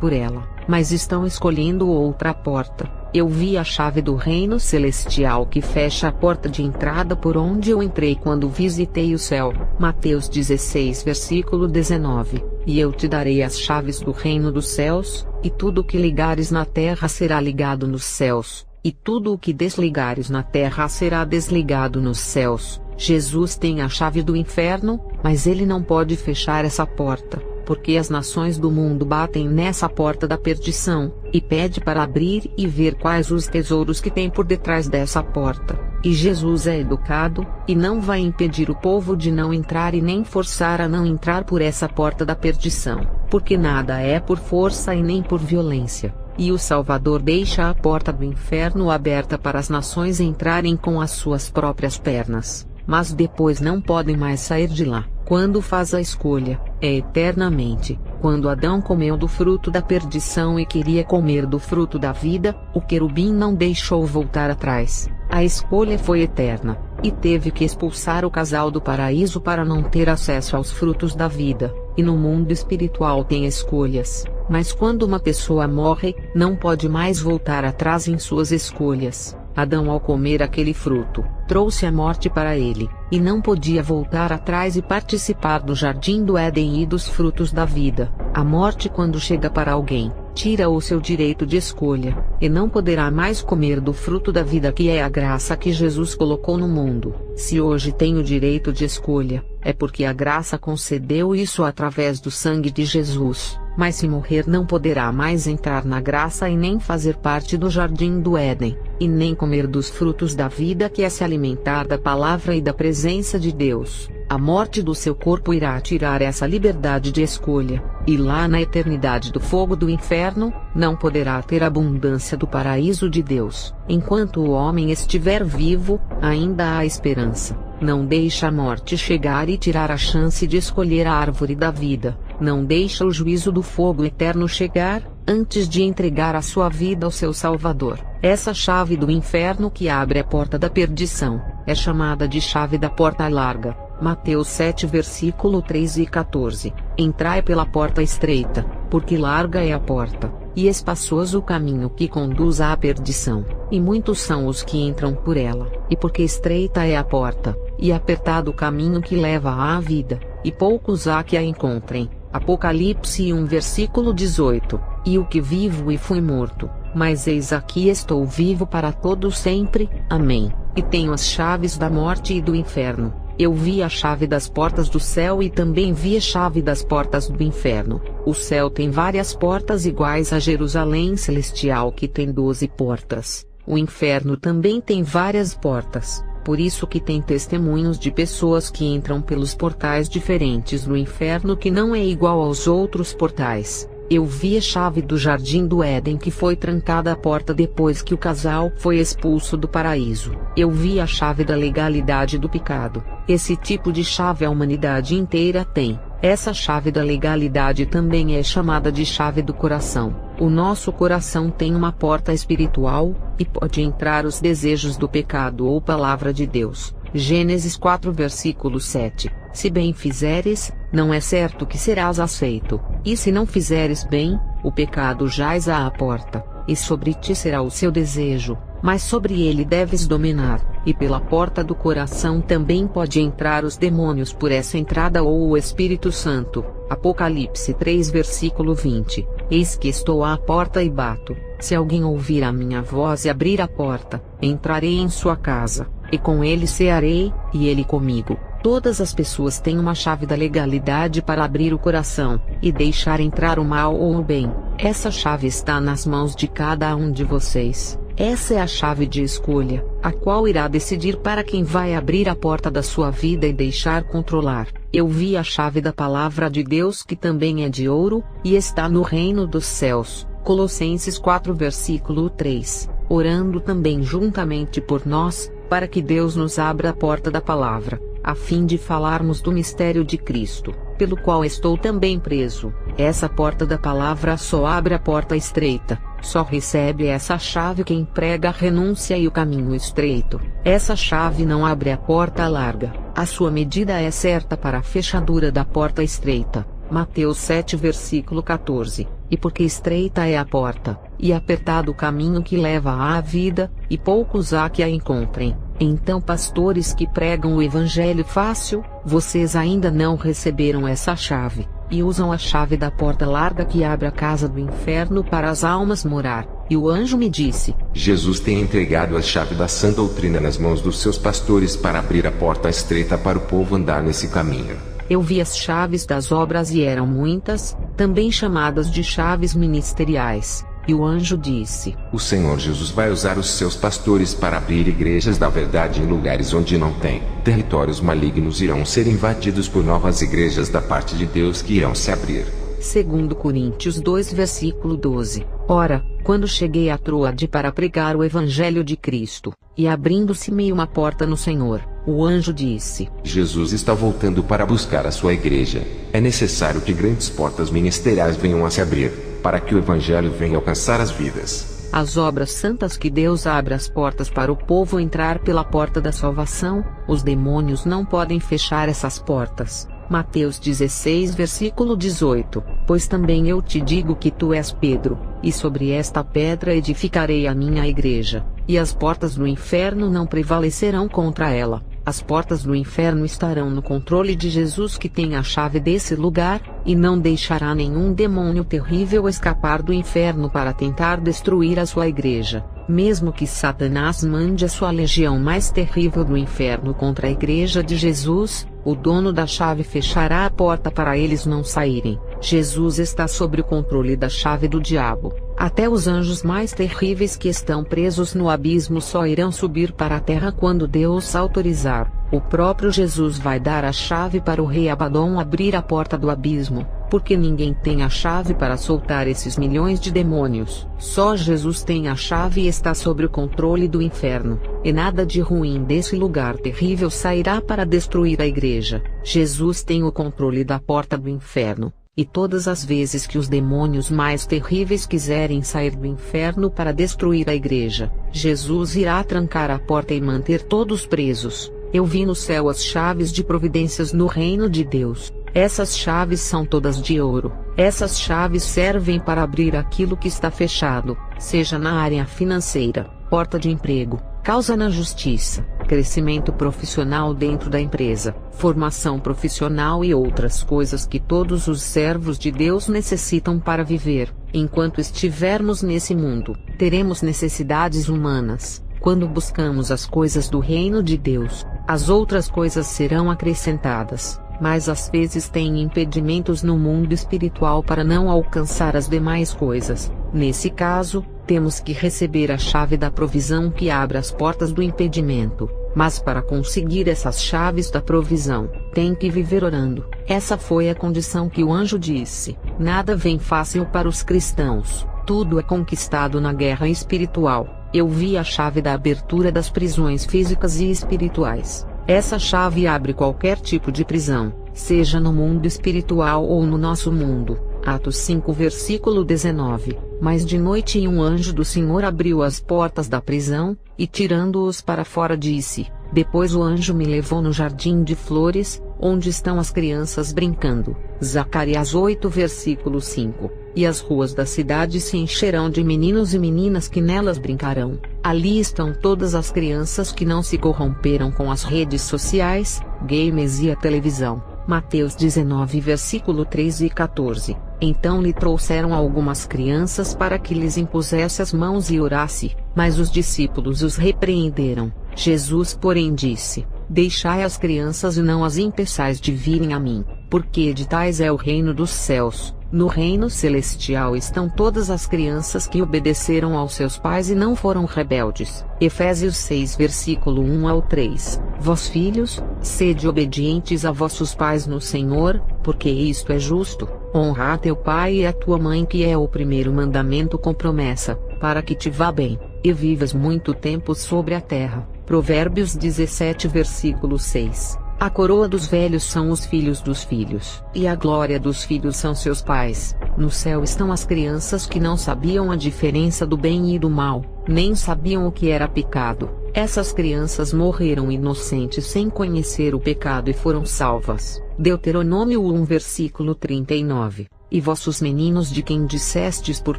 por ela, mas estão escolhendo outra porta. Eu vi a chave do reino celestial que fecha a porta de entrada por onde eu entrei quando visitei o céu. Mateus 16 versículo 19. E eu te darei as chaves do reino dos céus, e tudo o que ligares na terra será ligado nos céus, e tudo o que desligares na terra será desligado nos céus. Jesus tem a chave do inferno, mas ele não pode fechar essa porta, porque as nações do mundo batem nessa porta da perdição, e pede para abrir e ver quais os tesouros que tem por detrás dessa porta. E Jesus é educado, e não vai impedir o povo de não entrar e nem forçar a não entrar por essa porta da perdição, porque nada é por força e nem por violência. E o Salvador deixa a porta do inferno aberta para as nações entrarem com as suas próprias pernas, mas depois não podem mais sair de lá. Quando faz a escolha, é eternamente. Quando Adão comeu do fruto da perdição e queria comer do fruto da vida, o querubim não deixou voltar atrás. A escolha foi eterna, e teve que expulsar o casal do paraíso para não ter acesso aos frutos da vida. E no mundo espiritual tem escolhas, mas quando uma pessoa morre, não pode mais voltar atrás em suas escolhas. Adão, ao comer aquele fruto, trouxe a morte para ele, e não podia voltar atrás e participar do jardim do Éden e dos frutos da vida. A morte, quando chega para alguém, tira o seu direito de escolha, e não poderá mais comer do fruto da vida, que é a graça que Jesus colocou no mundo. Se hoje tem o direito de escolha, é porque a graça concedeu isso através do sangue de Jesus. Mas se morrer, não poderá mais entrar na graça e nem fazer parte do jardim do Éden, e nem comer dos frutos da vida, que é se alimentar da palavra e da presença de Deus. A morte do seu corpo irá tirar essa liberdade de escolha, e lá na eternidade do fogo do inferno, não poderá ter abundância do paraíso de Deus. Enquanto o homem estiver vivo, ainda há esperança. não deixa a morte chegar e tirar a chance de escolher a árvore da vida, não deixa o juízo do fogo eterno chegar, antes de entregar a sua vida ao seu Salvador. Essa chave do inferno que abre a porta da perdição, é chamada de chave da porta larga. Mateus 7 versículo 3 e 14. Entrai pela porta estreita, porque larga é a porta, e espaçoso o caminho que conduz à perdição, e muitos são os que entram por ela. E porque estreita é a porta, e apertado o caminho que leva à vida, e poucos há que a encontrem. Apocalipse 1 versículo 18. E o que vivo e fui morto, mas eis aqui estou vivo para todo sempre. Amém. E tenho as chaves da morte e do inferno. Eu vi a chave das portas do céu e também vi a chave das portas do inferno. O céu tem várias portas iguais a Jerusalém celestial, que tem 12 portas. O inferno também tem várias portas. Por isso que tem testemunhos de pessoas que entram pelos portais diferentes no inferno, que não é igual aos outros portais. Eu vi a chave do jardim do Éden, que foi trancada a porta depois que o casal foi expulso do paraíso. Eu vi a chave da legalidade do pecado. Esse tipo de chave a humanidade inteira tem. Essa chave da legalidade também é chamada de chave do coração. O nosso coração tem uma porta espiritual, e pode entrar os desejos do pecado ou palavra de Deus. Gênesis 4 versículo 7. Se bem fizeres, não é certo que serás aceito, e se não fizeres bem, o pecado jaz à porta, e sobre ti será o seu desejo, mas sobre ele deves dominar. E pela porta do coração também pode entrar os demônios por essa entrada, ou o Espírito Santo. Apocalipse 3 versículo 20. Eis que estou à porta e bato. Se alguém ouvir a minha voz e abrir a porta, entrarei em sua casa, e com ele cearei, e ele comigo. Todas as pessoas têm uma chave da legalidade para abrir o coração, e deixar entrar o mal ou o bem. Essa chave está nas mãos de cada um de vocês. Essa é a chave de escolha, a qual irá decidir para quem vai abrir a porta da sua vida e deixar controlar. Eu vi a chave da palavra de Deus, que também é de ouro, e está no reino dos céus. Colossenses 4 versículo 3. Orando também juntamente por nós, para que Deus nos abra a porta da palavra, a fim de falarmos do mistério de Cristo, pelo qual estou também preso. Essa porta da palavra só abre a porta estreita, só recebe essa chave quem prega a renúncia e o caminho estreito. Essa chave não abre a porta larga, a sua medida é certa para a fechadura da porta estreita. Mateus 7 versículo 14. E porque estreita é a porta, e apertado o caminho que leva à vida, e poucos há que a encontrem. Então, pastores que pregam o evangelho fácil, vocês ainda não receberam essa chave, e usam a chave da porta larga que abre a casa do inferno para as almas morar. E o anjo me disse: Jesus tem entregado a chave da sã doutrina nas mãos dos seus pastores para abrir a porta estreita para o povo andar nesse caminho. Eu vi as chaves das obras e eram muitas, também chamadas de chaves ministeriais. E o anjo disse: O Senhor Jesus vai usar os seus pastores para abrir igrejas da verdade em lugares onde não tem. Territórios malignos irão ser invadidos por novas igrejas da parte de Deus que irão se abrir. 2 Coríntios 2 versículo 12. Ora, quando cheguei a Troade para pregar o evangelho de Cristo, e abrindo-se-me uma porta no Senhor, o anjo disse: Jesus está voltando para buscar a sua igreja. É necessário que grandes portas ministeriais venham a se abrir, para que o evangelho venha alcançar as vidas. As obras santas que Deus abre as portas para o povo entrar pela porta da salvação, os demônios não podem fechar essas portas. Mateus 16 versículo 18. Pois também eu te digo que tu és Pedro, e sobre esta pedra edificarei a minha igreja, e as portas do inferno não prevalecerão contra ela. As portas do inferno estarão no controle de Jesus, que tem a chave desse lugar, e não deixará nenhum demônio terrível escapar do inferno para tentar destruir a sua igreja. Mesmo que Satanás mande a sua legião mais terrível do inferno contra a igreja de Jesus, o dono da chave fechará a porta para eles não saírem. Jesus está sob o controle da chave do diabo. Até os anjos mais terríveis que estão presos no abismo só irão subir para a terra quando Deus autorizar. O próprio Jesus vai dar a chave para o rei Abaddon abrir a porta do abismo, porque ninguém tem a chave para soltar esses milhões de demônios. Só Jesus tem a chave e está sob o controle do inferno, e nada de ruim desse lugar terrível sairá para destruir a igreja. Jesus tem o controle da porta do inferno, e todas as vezes que os demônios mais terríveis quiserem sair do inferno para destruir a igreja, Jesus irá trancar a porta e manter todos presos. Eu vi no céu as chaves de providências no reino de Deus. Essas chaves são todas de ouro. Essas chaves servem para abrir aquilo que está fechado, seja na área financeira, porta de emprego, causa na justiça, crescimento profissional dentro da empresa, formação profissional e outras coisas que todos os servos de Deus necessitam para viver. Enquanto estivermos nesse mundo, teremos necessidades humanas. Quando buscamos as coisas do reino de Deus, as outras coisas serão acrescentadas, mas às vezes tem impedimentos no mundo espiritual para não alcançar as demais coisas. Nesse caso, temos que receber a chave da provisão que abre as portas do impedimento, mas para conseguir essas chaves da provisão, tem que viver orando. Essa foi a condição que o anjo disse. Nada vem fácil para os cristãos, tudo é conquistado na guerra espiritual. Eu vi a chave da abertura das prisões físicas e espirituais. Essa chave abre qualquer tipo de prisão, seja no mundo espiritual ou no nosso mundo. Atos 5 versículo 19. Mas de noite um anjo do Senhor abriu as portas da prisão, e tirando-os para fora disse: Depois o anjo me levou no jardim de flores, onde estão as crianças brincando. Zacarias 8 versículo 5. E as ruas da cidade se encherão de meninos e meninas que nelas brincarão. Ali estão todas as crianças que não se corromperam com as redes sociais, games e a televisão. Mateus 19 versículo 13 e 14. Então lhe trouxeram algumas crianças para que lhes impusesse as mãos e orasse, mas os discípulos os repreenderam. Jesus porém disse: Deixai as crianças e não as impeçais de virem a mim, porque de tais é o reino dos céus. No reino celestial estão todas as crianças que obedeceram aos seus pais e não foram rebeldes. Efésios 6 versículo 1 ao 3. Vós filhos, sede obedientes a vossos pais no Senhor, porque isto é justo. Honra a teu pai e a tua mãe, que é o primeiro mandamento com promessa, para que te vá bem, e vivas muito tempo sobre a terra. Provérbios 17 versículo 6. A coroa dos velhos são os filhos dos filhos, e a glória dos filhos são seus pais. No céu estão as crianças que não sabiam a diferença do bem e do mal, nem sabiam o que era pecado. Essas crianças morreram inocentes sem conhecer o pecado e foram salvas. Deuteronômio 1 versículo 39. E vossos meninos de quem dissestes por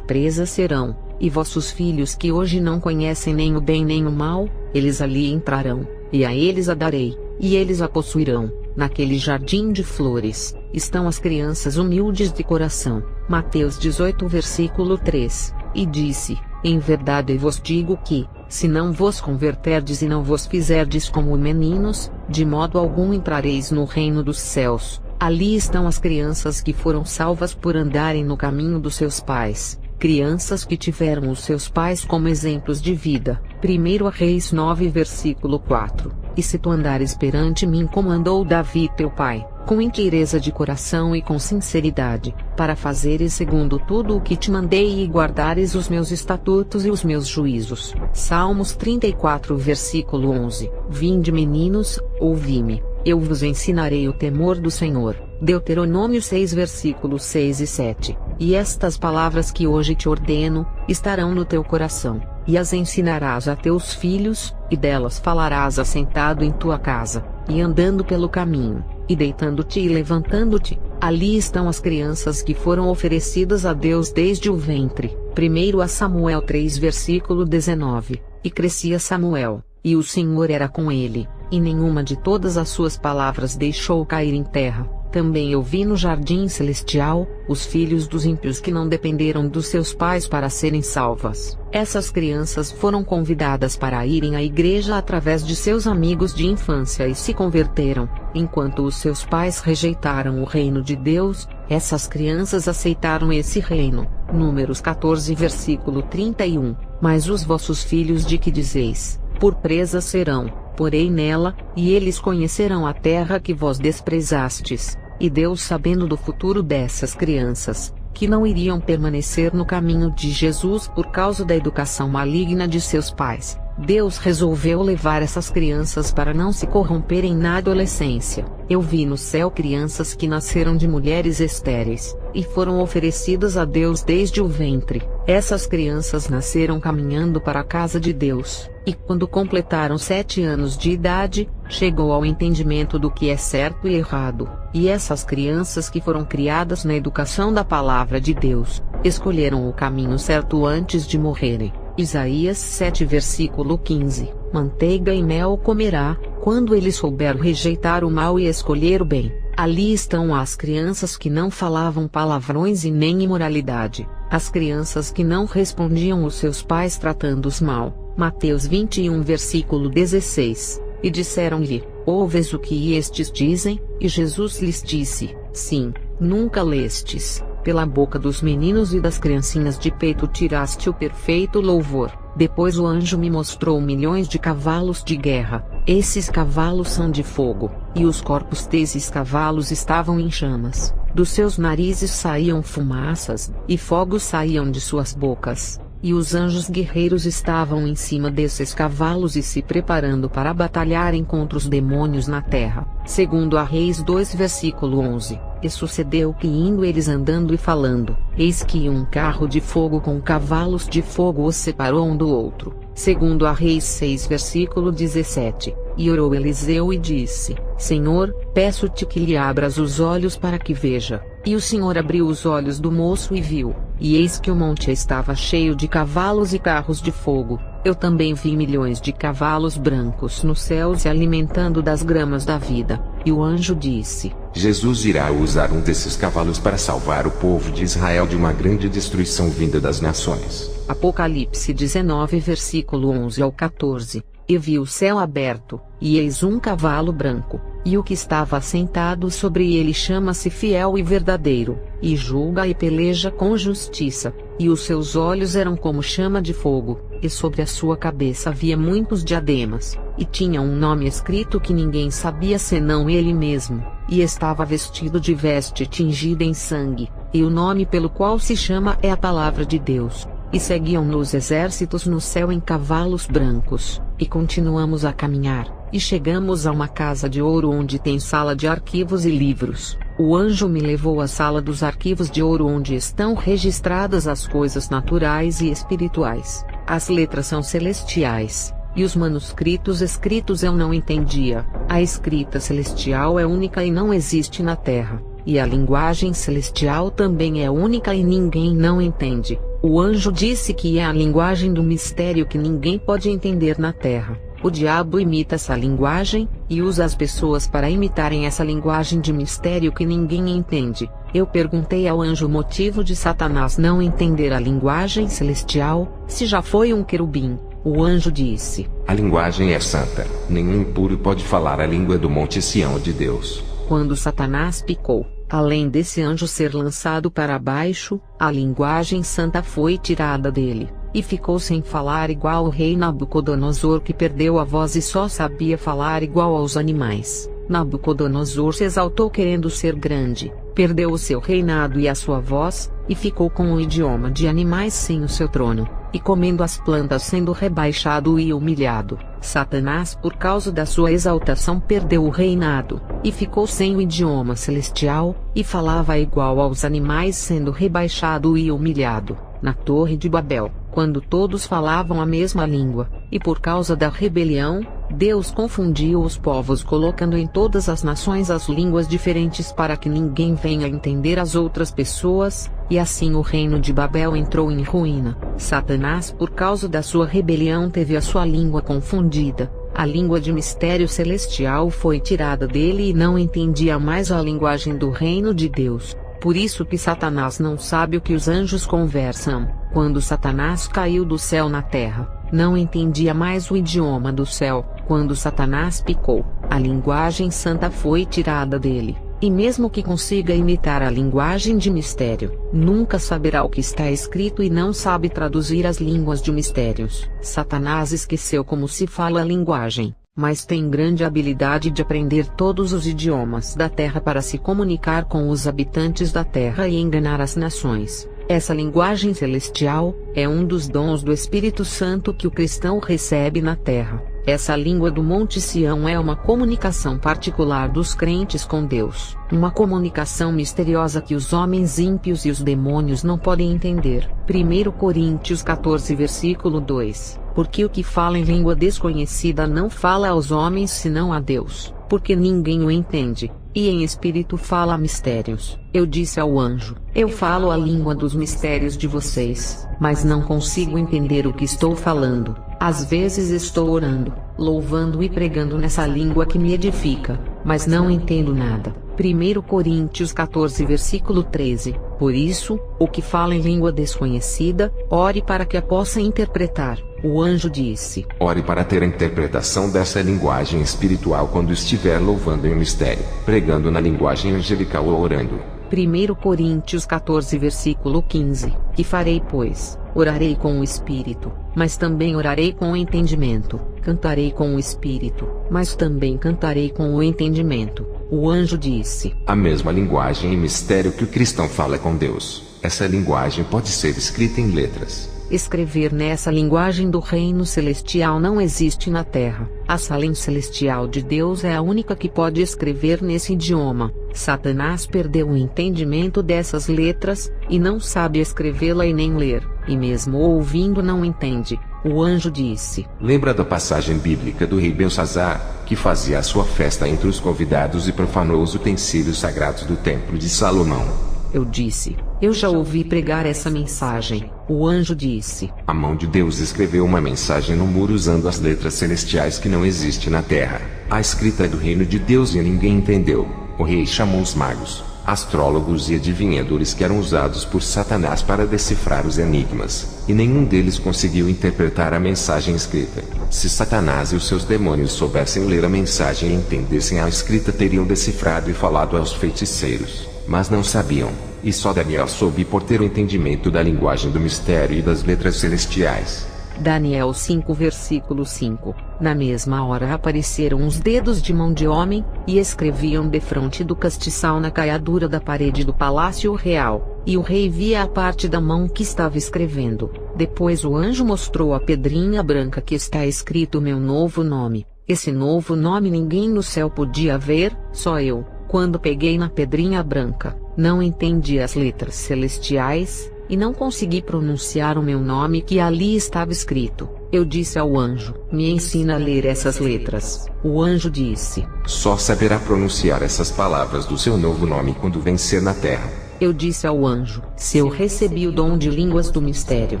presa serão, e vossos filhos que hoje não conhecem nem o bem nem o mal, eles ali entrarão, e a eles a darei, e eles a possuirão. Naquele jardim de flores, estão as crianças humildes de coração. Mateus 18 versículo 3. E disse: Em verdade vos digo que, se não vos converterdes e não vos fizerdes como meninos, de modo algum entrareis no reino dos céus. Ali estão as crianças que foram salvas por andarem no caminho dos seus pais. Crianças que tiveram os seus pais como exemplos de vida. 1 Reis 9 versículo 4. E se tu andares perante mim como andou Davi teu pai, com inteireza de coração e com sinceridade, para fazeres segundo tudo o que te mandei e guardares os meus estatutos e os meus juízos. Salmos 34 versículo 11. Vinde meninos, ouvi-me, eu vos ensinarei o temor do Senhor. Deuteronômio 6 versículos 6 e 7. E estas palavras que hoje te ordeno, estarão no teu coração, e as ensinarás a teus filhos, e delas falarás assentado em tua casa, e andando pelo caminho, e deitando-te e levantando-te. Ali estão as crianças que foram oferecidas a Deus desde o ventre. 1 Samuel 3 versículo 19. E crescia Samuel, e o Senhor era com ele, e nenhuma de todas as suas palavras deixou cair em terra. Também eu vi no jardim celestial, os filhos dos ímpios que não dependeram dos seus pais para serem salvas. Essas crianças foram convidadas para irem à igreja através de seus amigos de infância e se converteram. Enquanto os seus pais rejeitaram o reino de Deus, essas crianças aceitaram esse reino. Números 14 versículo 31. Mas os vossos filhos de que dizeis, por presa serão, porei nela, e eles conhecerão a terra que vós desprezastes. E Deus, sabendo do futuro dessas crianças, que não iriam permanecer no caminho de Jesus por causa da educação maligna de seus pais, Deus resolveu levar essas crianças para não se corromperem na adolescência. Eu vi no céu crianças que nasceram de mulheres estéreis, e foram oferecidas a Deus desde o ventre. Essas crianças nasceram caminhando para a casa de Deus, e quando completaram 7 anos de idade, chegou ao entendimento do que é certo e errado. E essas crianças que foram criadas na educação da palavra de Deus, escolheram o caminho certo antes de morrerem. Isaías 7 versículo 15. Manteiga e mel comerá, quando ele souber rejeitar o mal e escolher o bem. Ali estão as crianças que não falavam palavrões e nem imoralidade, as crianças que não respondiam os seus pais tratando-os mal. Mateus 21 versículo 16. E disseram-lhe: ouves o que estes dizem? E Jesus lhes disse: sim, nunca lestes, pela boca dos meninos e das criancinhas de peito tiraste o perfeito louvor. Depois o anjo me mostrou milhões de cavalos de guerra. Esses cavalos são de fogo, e os corpos desses cavalos estavam em chamas. Dos seus narizes saíam fumaças, e fogos saíam de suas bocas. E os anjos guerreiros estavam em cima desses cavalos e se preparando para batalharem contra os demônios na terra. Segundo a Reis 2 versículo 11. E sucedeu que indo eles andando e falando, eis que um carro de fogo com cavalos de fogo os separou um do outro. Segundo a Reis 6 versículo 17. E orou Eliseu e disse: Senhor, peço-te que lhe abras os olhos para que veja. E o Senhor abriu os olhos do moço e viu, e eis que o monte estava cheio de cavalos e carros de fogo. Eu também vi milhões de cavalos brancos nos céus se alimentando das gramas da vida. E o anjo disse: Jesus irá usar um desses cavalos para salvar o povo de Israel de uma grande destruição vinda das nações. Apocalipse 19 versículo 11 ao 14. E vi o céu aberto, e eis um cavalo branco, e o que estava assentado sobre ele chama-se Fiel e Verdadeiro, e julga e peleja com justiça, e os seus olhos eram como chama de fogo, e sobre a sua cabeça havia muitos diademas, e tinha um nome escrito que ninguém sabia senão ele mesmo, e estava vestido de veste tingida em sangue, e o nome pelo qual se chama é a Palavra de Deus. E seguiam-nos exércitos no céu em cavalos brancos, e continuamos a caminhar, e chegamos a uma casa de ouro onde tem sala de arquivos e livros. O anjo me levou à sala dos arquivos de ouro onde estão registradas as coisas naturais e espirituais. As letras são celestiais, e os manuscritos escritos eu não entendia. A escrita celestial é única e não existe na terra, e a linguagem celestial também é única e ninguém não entende. O anjo disse que é a linguagem do mistério que ninguém pode entender na terra. O diabo imita essa linguagem, e usa as pessoas para imitarem essa linguagem de mistério que ninguém entende. Eu perguntei ao anjo o motivo de Satanás não entender a linguagem celestial, se já foi um querubim. O anjo disse: a linguagem é santa, nenhum impuro pode falar a língua do Monte Sião de Deus. Quando Satanás picou, além desse anjo ser lançado para baixo, a linguagem santa foi tirada dele, e ficou sem falar igual o rei Nabucodonosor, que perdeu a voz e só sabia falar igual aos animais. Nabucodonosor se exaltou querendo ser grande, perdeu o seu reinado e a sua voz, e ficou com o idioma de animais sem o seu trono, e comendo as plantas sendo rebaixado e humilhado. Satanás, por causa da sua exaltação, perdeu o reinado, e ficou sem o idioma celestial, e falava igual aos animais sendo rebaixado e humilhado. Na Torre de Babel, quando todos falavam a mesma língua, e por causa da rebelião, Deus confundiu os povos colocando em todas as nações as línguas diferentes para que ninguém venha entender as outras pessoas, e assim o reino de Babel entrou em ruína. Satanás, por causa da sua rebelião, teve a sua língua confundida. A língua de mistério celestial foi tirada dele e não entendia mais a linguagem do reino de Deus. Por isso que Satanás não sabe o que os anjos conversam. Quando Satanás caiu do céu na terra, não entendia mais o idioma do céu. Quando Satanás picou, a linguagem santa foi tirada dele. E mesmo que consiga imitar a linguagem de mistério, nunca saberá o que está escrito e não sabe traduzir as línguas de mistérios. Satanás esqueceu como se fala a linguagem. mas tem grande habilidade de aprender todos os idiomas da Terra para se comunicar com os habitantes da Terra e enganar as nações. Essa linguagem celestial é um dos dons do Espírito Santo que o cristão recebe na Terra. Essa língua do Monte Sião é uma comunicação particular dos crentes com Deus, uma comunicação misteriosa que os homens ímpios e os demônios não podem entender. 1 Coríntios 14 versículo 2. Porque o que fala em língua desconhecida não fala aos homens senão a Deus, porque ninguém o entende, e em espírito fala mistérios. Eu disse ao anjo: eu falo a língua dos mistérios de vocês, mas não consigo entender o que estou falando. Às vezes estou orando, louvando e pregando nessa língua que me edifica, mas não entendo nada. 1 Coríntios 14 versículo 13. Por isso, o que fala em língua desconhecida, ore para que a possa interpretar. O anjo disse: ore para ter a interpretação dessa linguagem espiritual quando estiver louvando em mistério, pregando na linguagem angelical ou orando. 1 Coríntios 14 versículo 15. Que farei pois? Orarei com o Espírito, mas também orarei com o entendimento. Cantarei com o Espírito, mas também cantarei com o entendimento. O anjo disse: a mesma linguagem e mistério que o cristão fala com Deus, essa linguagem pode ser escrita em letras. Escrever nessa linguagem do reino celestial não existe na terra. A Salem celestial de Deus é a única que pode escrever nesse idioma. Satanás perdeu o entendimento dessas letras, e não sabe escrevê-la e nem ler, e mesmo ouvindo não entende. O anjo disse: lembra da passagem bíblica do rei Belsazar, que fazia a sua festa entre os convidados e profanou os utensílios sagrados do templo de Salomão? Eu disse: eu já ouvi pregar essa mensagem. O anjo disse: a mão de Deus escreveu uma mensagem no muro usando as letras celestiais que não existem na terra. A escrita é do reino de Deus e ninguém entendeu. O rei chamou os magos, astrólogos e adivinhadores que eram usados por Satanás para decifrar os enigmas, e nenhum deles conseguiu interpretar a mensagem escrita. Se Satanás e os seus demônios soubessem ler a mensagem e entendessem a escrita, teriam decifrado e falado aos feiticeiros, mas não sabiam, e só Daniel soube por ter o entendimento da linguagem do mistério e das letras celestiais. Daniel 5 versículo 5. Na mesma hora apareceram os dedos de mão de homem, e escreviam defronte do castiçal na caiadura da parede do palácio real, e o rei via a parte da mão que estava escrevendo. Depois o anjo mostrou a pedrinha branca que está escrito meu novo nome. Esse novo nome ninguém no céu podia ver, só eu. Quando peguei na pedrinha branca, não entendi as letras celestiais, e não consegui pronunciar o meu nome que ali estava escrito. Eu disse ao anjo: me ensina a ler essas letras. O anjo disse: só saberá pronunciar essas palavras do seu novo nome quando vencer na terra. Eu disse ao anjo: se eu recebi o dom de línguas do mistério,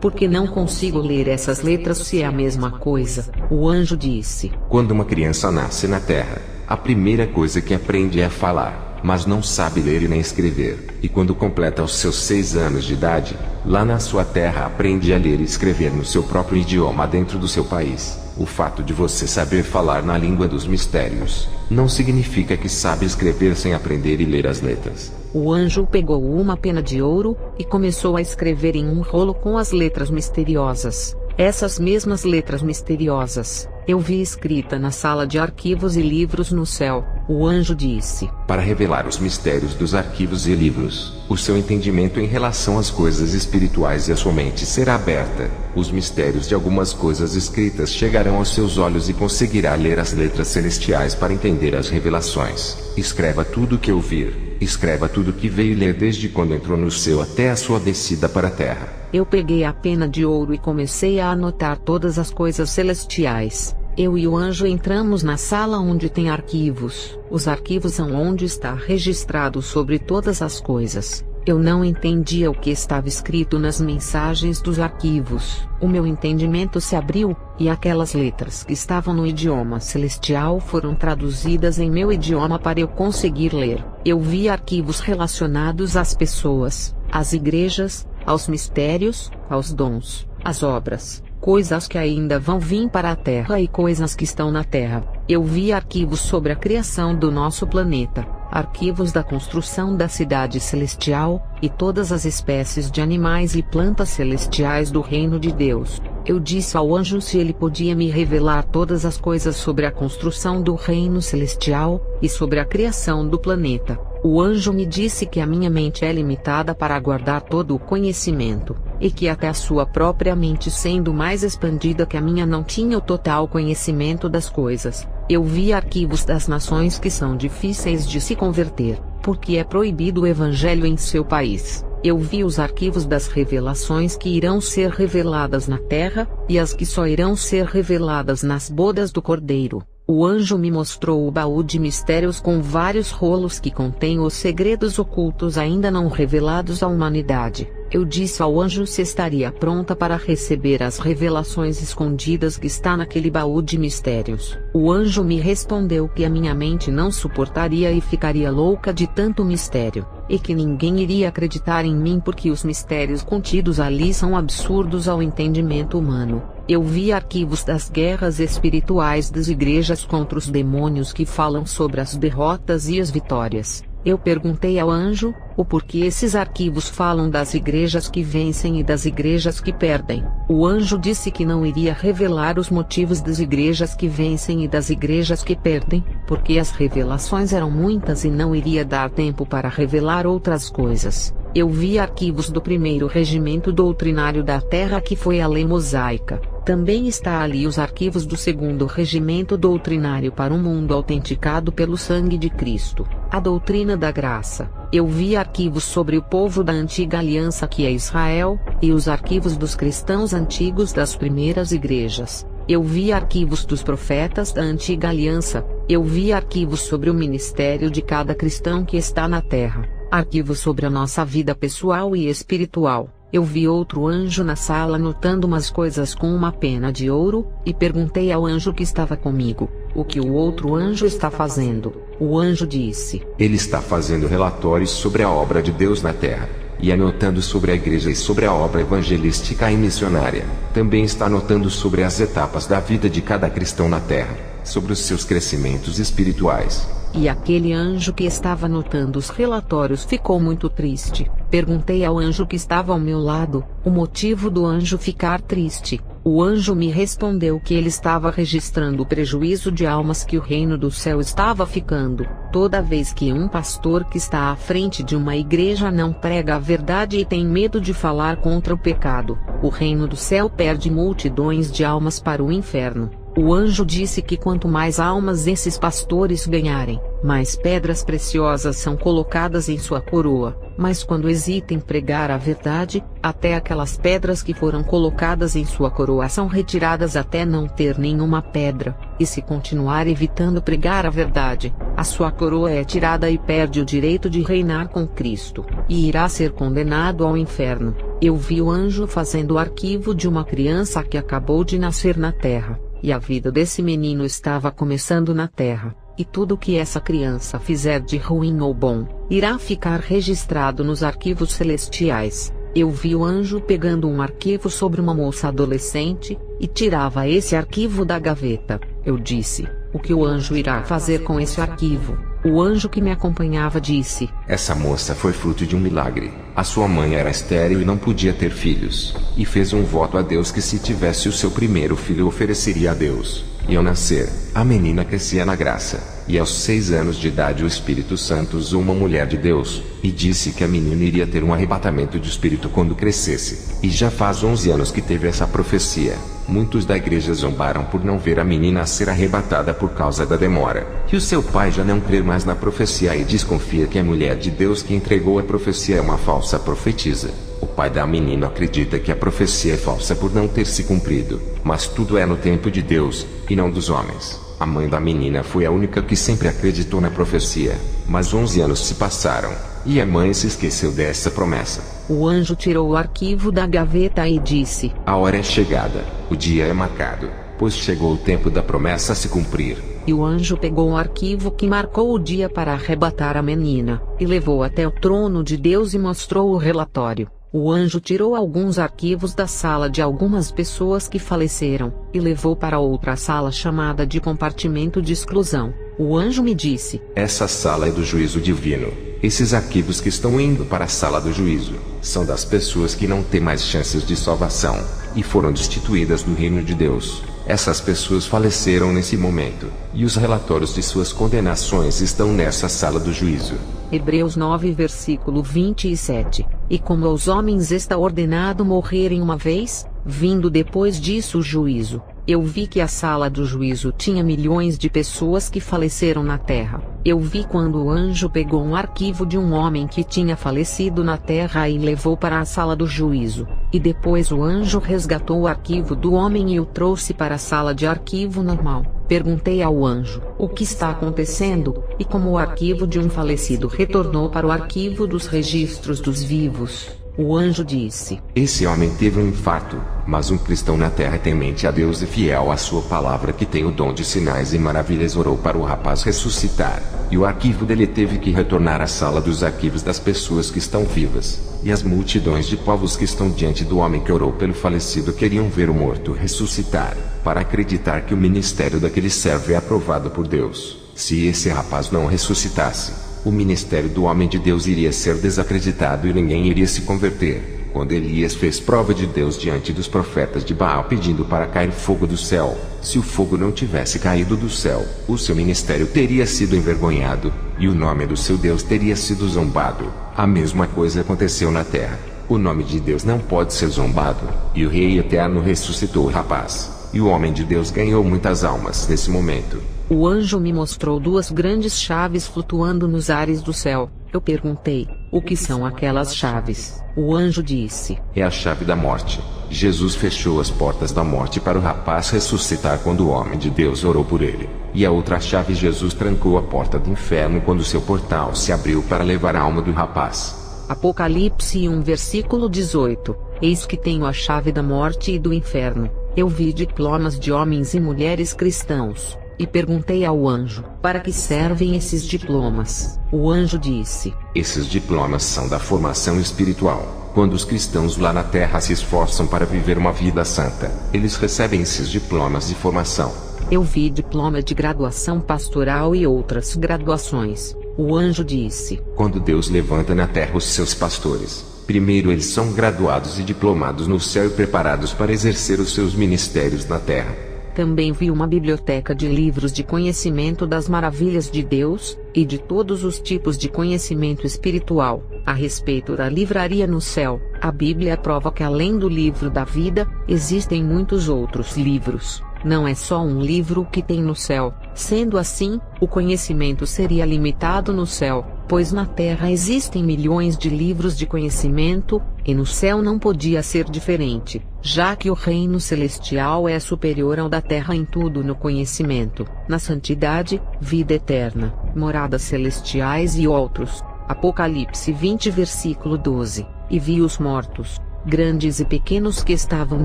por que não consigo ler essas letras se é a mesma coisa? O anjo disse: quando uma criança nasce na terra, a primeira coisa que aprende é falar, mas não sabe ler e nem escrever. E quando completa os seus 6 anos de idade, lá na sua terra aprende a ler e escrever no seu próprio idioma dentro do seu país. O fato de você saber falar na língua dos mistérios, não significa que sabe escrever sem aprender e ler as letras. O anjo pegou uma pena de ouro, e começou a escrever em um rolo com as letras misteriosas. Essas mesmas letras misteriosas, eu vi escrita na sala de arquivos e livros no céu. O anjo disse: para revelar os mistérios dos arquivos e livros, o seu entendimento em relação às coisas espirituais e a sua mente será aberta. Os mistérios de algumas coisas escritas chegarão aos seus olhos e conseguirá ler as letras celestiais para entender as revelações. Escreva tudo o que ouvir. Escreva tudo o que veio ler desde quando entrou no céu até a sua descida para a terra. Eu peguei a pena de ouro e comecei a anotar todas as coisas celestiais. Eu e o anjo entramos na sala onde tem arquivos. Os arquivos são onde está registrado sobre todas as coisas. Eu não entendia o que estava escrito nas mensagens dos arquivos. O meu entendimento se abriu, e aquelas letras que estavam no idioma celestial foram traduzidas em meu idioma para eu conseguir ler. Eu vi arquivos relacionados às pessoas, às igrejas, aos mistérios, aos dons, às obras, coisas que ainda vão vir para a Terra e coisas que estão na Terra. Eu vi arquivos sobre a criação do nosso planeta, arquivos da construção da cidade celestial, e todas as espécies de animais e plantas celestiais do reino de Deus. Eu disse ao anjo se ele podia me revelar todas as coisas sobre a construção do reino celestial, e sobre a criação do planeta. O anjo me disse que a minha mente é limitada para guardar todo o conhecimento, e que até a sua própria mente, sendo mais expandida que a minha, não tinha o total conhecimento das coisas. Eu vi arquivos das nações que são difíceis de se converter, porque é proibido o evangelho em seu país. Eu vi os arquivos das revelações que irão ser reveladas na terra, e as que só irão ser reveladas nas bodas do Cordeiro. O anjo me mostrou o baú de mistérios com vários rolos que contêm os segredos ocultos ainda não revelados à humanidade. Eu disse ao anjo se estaria pronta para receber as revelações escondidas que está naquele baú de mistérios. O anjo me respondeu que a minha mente não suportaria e ficaria louca de tanto mistério, e que ninguém iria acreditar em mim porque os mistérios contidos ali são absurdos ao entendimento humano. Eu vi arquivos das guerras espirituais das igrejas contra os demônios que falam sobre as derrotas e as vitórias. Eu perguntei ao anjo o porquê esses arquivos falam das igrejas que vencem e das igrejas que perdem. O anjo disse que não iria revelar os motivos das igrejas que vencem e das igrejas que perdem, porque as revelações eram muitas e não iria dar tempo para revelar outras coisas. Eu vi arquivos do primeiro regimento doutrinário da Terra, que foi a lei mosaica. Também está ali os arquivos do segundo regimento doutrinário para um mundo autenticado pelo sangue de Cristo, a doutrina da graça. Eu vi arquivos sobre o povo da antiga aliança, que é Israel, e os arquivos dos cristãos antigos das primeiras igrejas. Eu vi arquivos dos profetas da antiga aliança. Eu vi arquivos sobre o ministério de cada cristão que está na terra. Arquivos sobre a nossa vida pessoal e espiritual. Eu vi outro anjo na sala anotando umas coisas com uma pena de ouro, e perguntei ao anjo que estava comigo: o que o outro anjo está fazendo? O anjo disse: ele está fazendo relatórios sobre a obra de Deus na terra, e anotando sobre a igreja e sobre a obra evangelística e missionária. Também está anotando sobre as etapas da vida de cada cristão na terra, sobre os seus crescimentos espirituais. E aquele anjo que estava anotando os relatórios ficou muito triste. Perguntei ao anjo que estava ao meu lado o motivo do anjo ficar triste. O anjo me respondeu que ele estava registrando o prejuízo de almas que o reino do céu estava ficando. Toda vez que um pastor que está à frente de uma igreja não prega a verdade e tem medo de falar contra o pecado, o reino do céu perde multidões de almas para o inferno. O anjo disse que quanto mais almas esses pastores ganharem, mais pedras preciosas são colocadas em sua coroa. Mas quando hesita em pregar a verdade, até aquelas pedras que foram colocadas em sua coroa são retiradas até não ter nenhuma pedra. E se continuar evitando pregar a verdade, a sua coroa é tirada e perde o direito de reinar com Cristo, e irá ser condenado ao inferno. Eu vi o anjo fazendo o arquivo de uma criança que acabou de nascer na terra. E a vida desse menino estava começando na terra, e tudo o que essa criança fizer de ruim ou bom, irá ficar registrado nos arquivos celestiais. Eu vi o anjo pegando um arquivo sobre uma moça adolescente, e tirava esse arquivo da gaveta. Eu disse: o que o anjo irá fazer com esse arquivo? O anjo que me acompanhava disse: essa moça foi fruto de um milagre. A sua mãe era estéril e não podia ter filhos, e fez um voto a Deus que se tivesse o seu primeiro filho ofereceria a Deus. E ao nascer, a menina crescia na graça, e aos 6 anos de idade o Espírito Santo usou uma mulher de Deus, e disse que a menina iria ter um arrebatamento de espírito quando crescesse. E já faz 11 anos que teve essa profecia. Muitos da igreja zombaram por não ver a menina ser arrebatada por causa da demora. E o seu pai já não crê mais na profecia e desconfia que a mulher de Deus que entregou a profecia é uma falsa profetisa. O pai da menina acredita que a profecia é falsa por não ter se cumprido, mas tudo é no tempo de Deus, e não dos homens. A mãe da menina foi a única que sempre acreditou na profecia, mas 11 anos se passaram, e a mãe se esqueceu dessa promessa. O anjo tirou o arquivo da gaveta e disse: a hora é chegada, o dia é marcado, pois chegou o tempo da promessa a se cumprir. E o anjo pegou o arquivo que marcou o dia para arrebatar a menina, e levou até o trono de Deus e mostrou o relatório. O anjo tirou alguns arquivos da sala de algumas pessoas que faleceram, e levou para outra sala chamada de compartimento de exclusão. O anjo me disse: essa sala é do juízo divino. Esses arquivos que estão indo para a sala do juízo, são das pessoas que não têm mais chances de salvação, e foram destituídas do reino de Deus. Essas pessoas faleceram nesse momento, e os relatórios de suas condenações estão nessa sala do juízo. Hebreus 9 versículo 27. E como aos homens está ordenado morrerem uma vez, vindo depois disso o juízo, eu vi que a sala do juízo tinha milhões de pessoas que faleceram na terra. Eu vi quando o anjo pegou um arquivo de um homem que tinha falecido na terra e levou para a sala do juízo, e depois o anjo resgatou o arquivo do homem e o trouxe para a sala de arquivo normal. Perguntei ao anjo, o que está acontecendo, e como o arquivo de um falecido retornou para o arquivo dos registros dos vivos. O anjo disse: Esse homem teve um infarto, mas um cristão na terra temente a Deus e fiel à sua palavra que tem o dom de sinais e maravilhas orou para o rapaz ressuscitar, e o arquivo dele teve que retornar à sala dos arquivos das pessoas que estão vivas, e as multidões de povos que estão diante do homem que orou pelo falecido queriam ver o morto ressuscitar, para acreditar que o ministério daquele servo é aprovado por Deus. Se esse rapaz não ressuscitasse, o ministério do homem de Deus iria ser desacreditado e ninguém iria se converter. Quando Elias fez prova de Deus diante dos profetas de Baal pedindo para cair fogo do céu, se o fogo não tivesse caído do céu, o seu ministério teria sido envergonhado, e o nome do seu Deus teria sido zombado. A mesma coisa aconteceu na terra. O nome de Deus não pode ser zombado, e o Rei Eterno ressuscitou o rapaz, e o homem de Deus ganhou muitas almas nesse momento. O anjo me mostrou duas grandes chaves flutuando nos ares do céu. Eu perguntei, o que são aquelas chaves? O anjo disse: É a chave da morte. Jesus fechou as portas da morte para o rapaz ressuscitar quando o homem de Deus orou por ele. E a outra chave, Jesus trancou a porta do inferno quando seu portal se abriu para levar a alma do rapaz. Apocalipse 1 versículo 18. Eis que tenho a chave da morte e do inferno. Eu vi diplomas de homens e mulheres cristãos. E perguntei ao anjo, para que servem esses diplomas? O anjo disse: Esses diplomas são da formação espiritual. Quando os cristãos lá na terra se esforçam para viver uma vida santa, eles recebem esses diplomas de formação. Eu vi diploma de graduação pastoral e outras graduações. O anjo disse: Quando Deus levanta na terra os seus pastores, primeiro eles são graduados e diplomados no céu e preparados para exercer os seus ministérios na terra. Também vi uma biblioteca de livros de conhecimento das maravilhas de Deus, e de todos os tipos de conhecimento espiritual. A respeito da livraria no céu, a Bíblia prova que além do livro da vida, existem muitos outros livros. Não é só um livro que tem no céu. Sendo assim, o conhecimento seria limitado no céu, pois na terra existem milhões de livros de conhecimento, e no céu não podia ser diferente, já que o reino celestial é superior ao da terra em tudo no conhecimento, na santidade, vida eterna, moradas celestiais e outros. Apocalipse 20 versículo 12. E vi os mortos, grandes e pequenos que estavam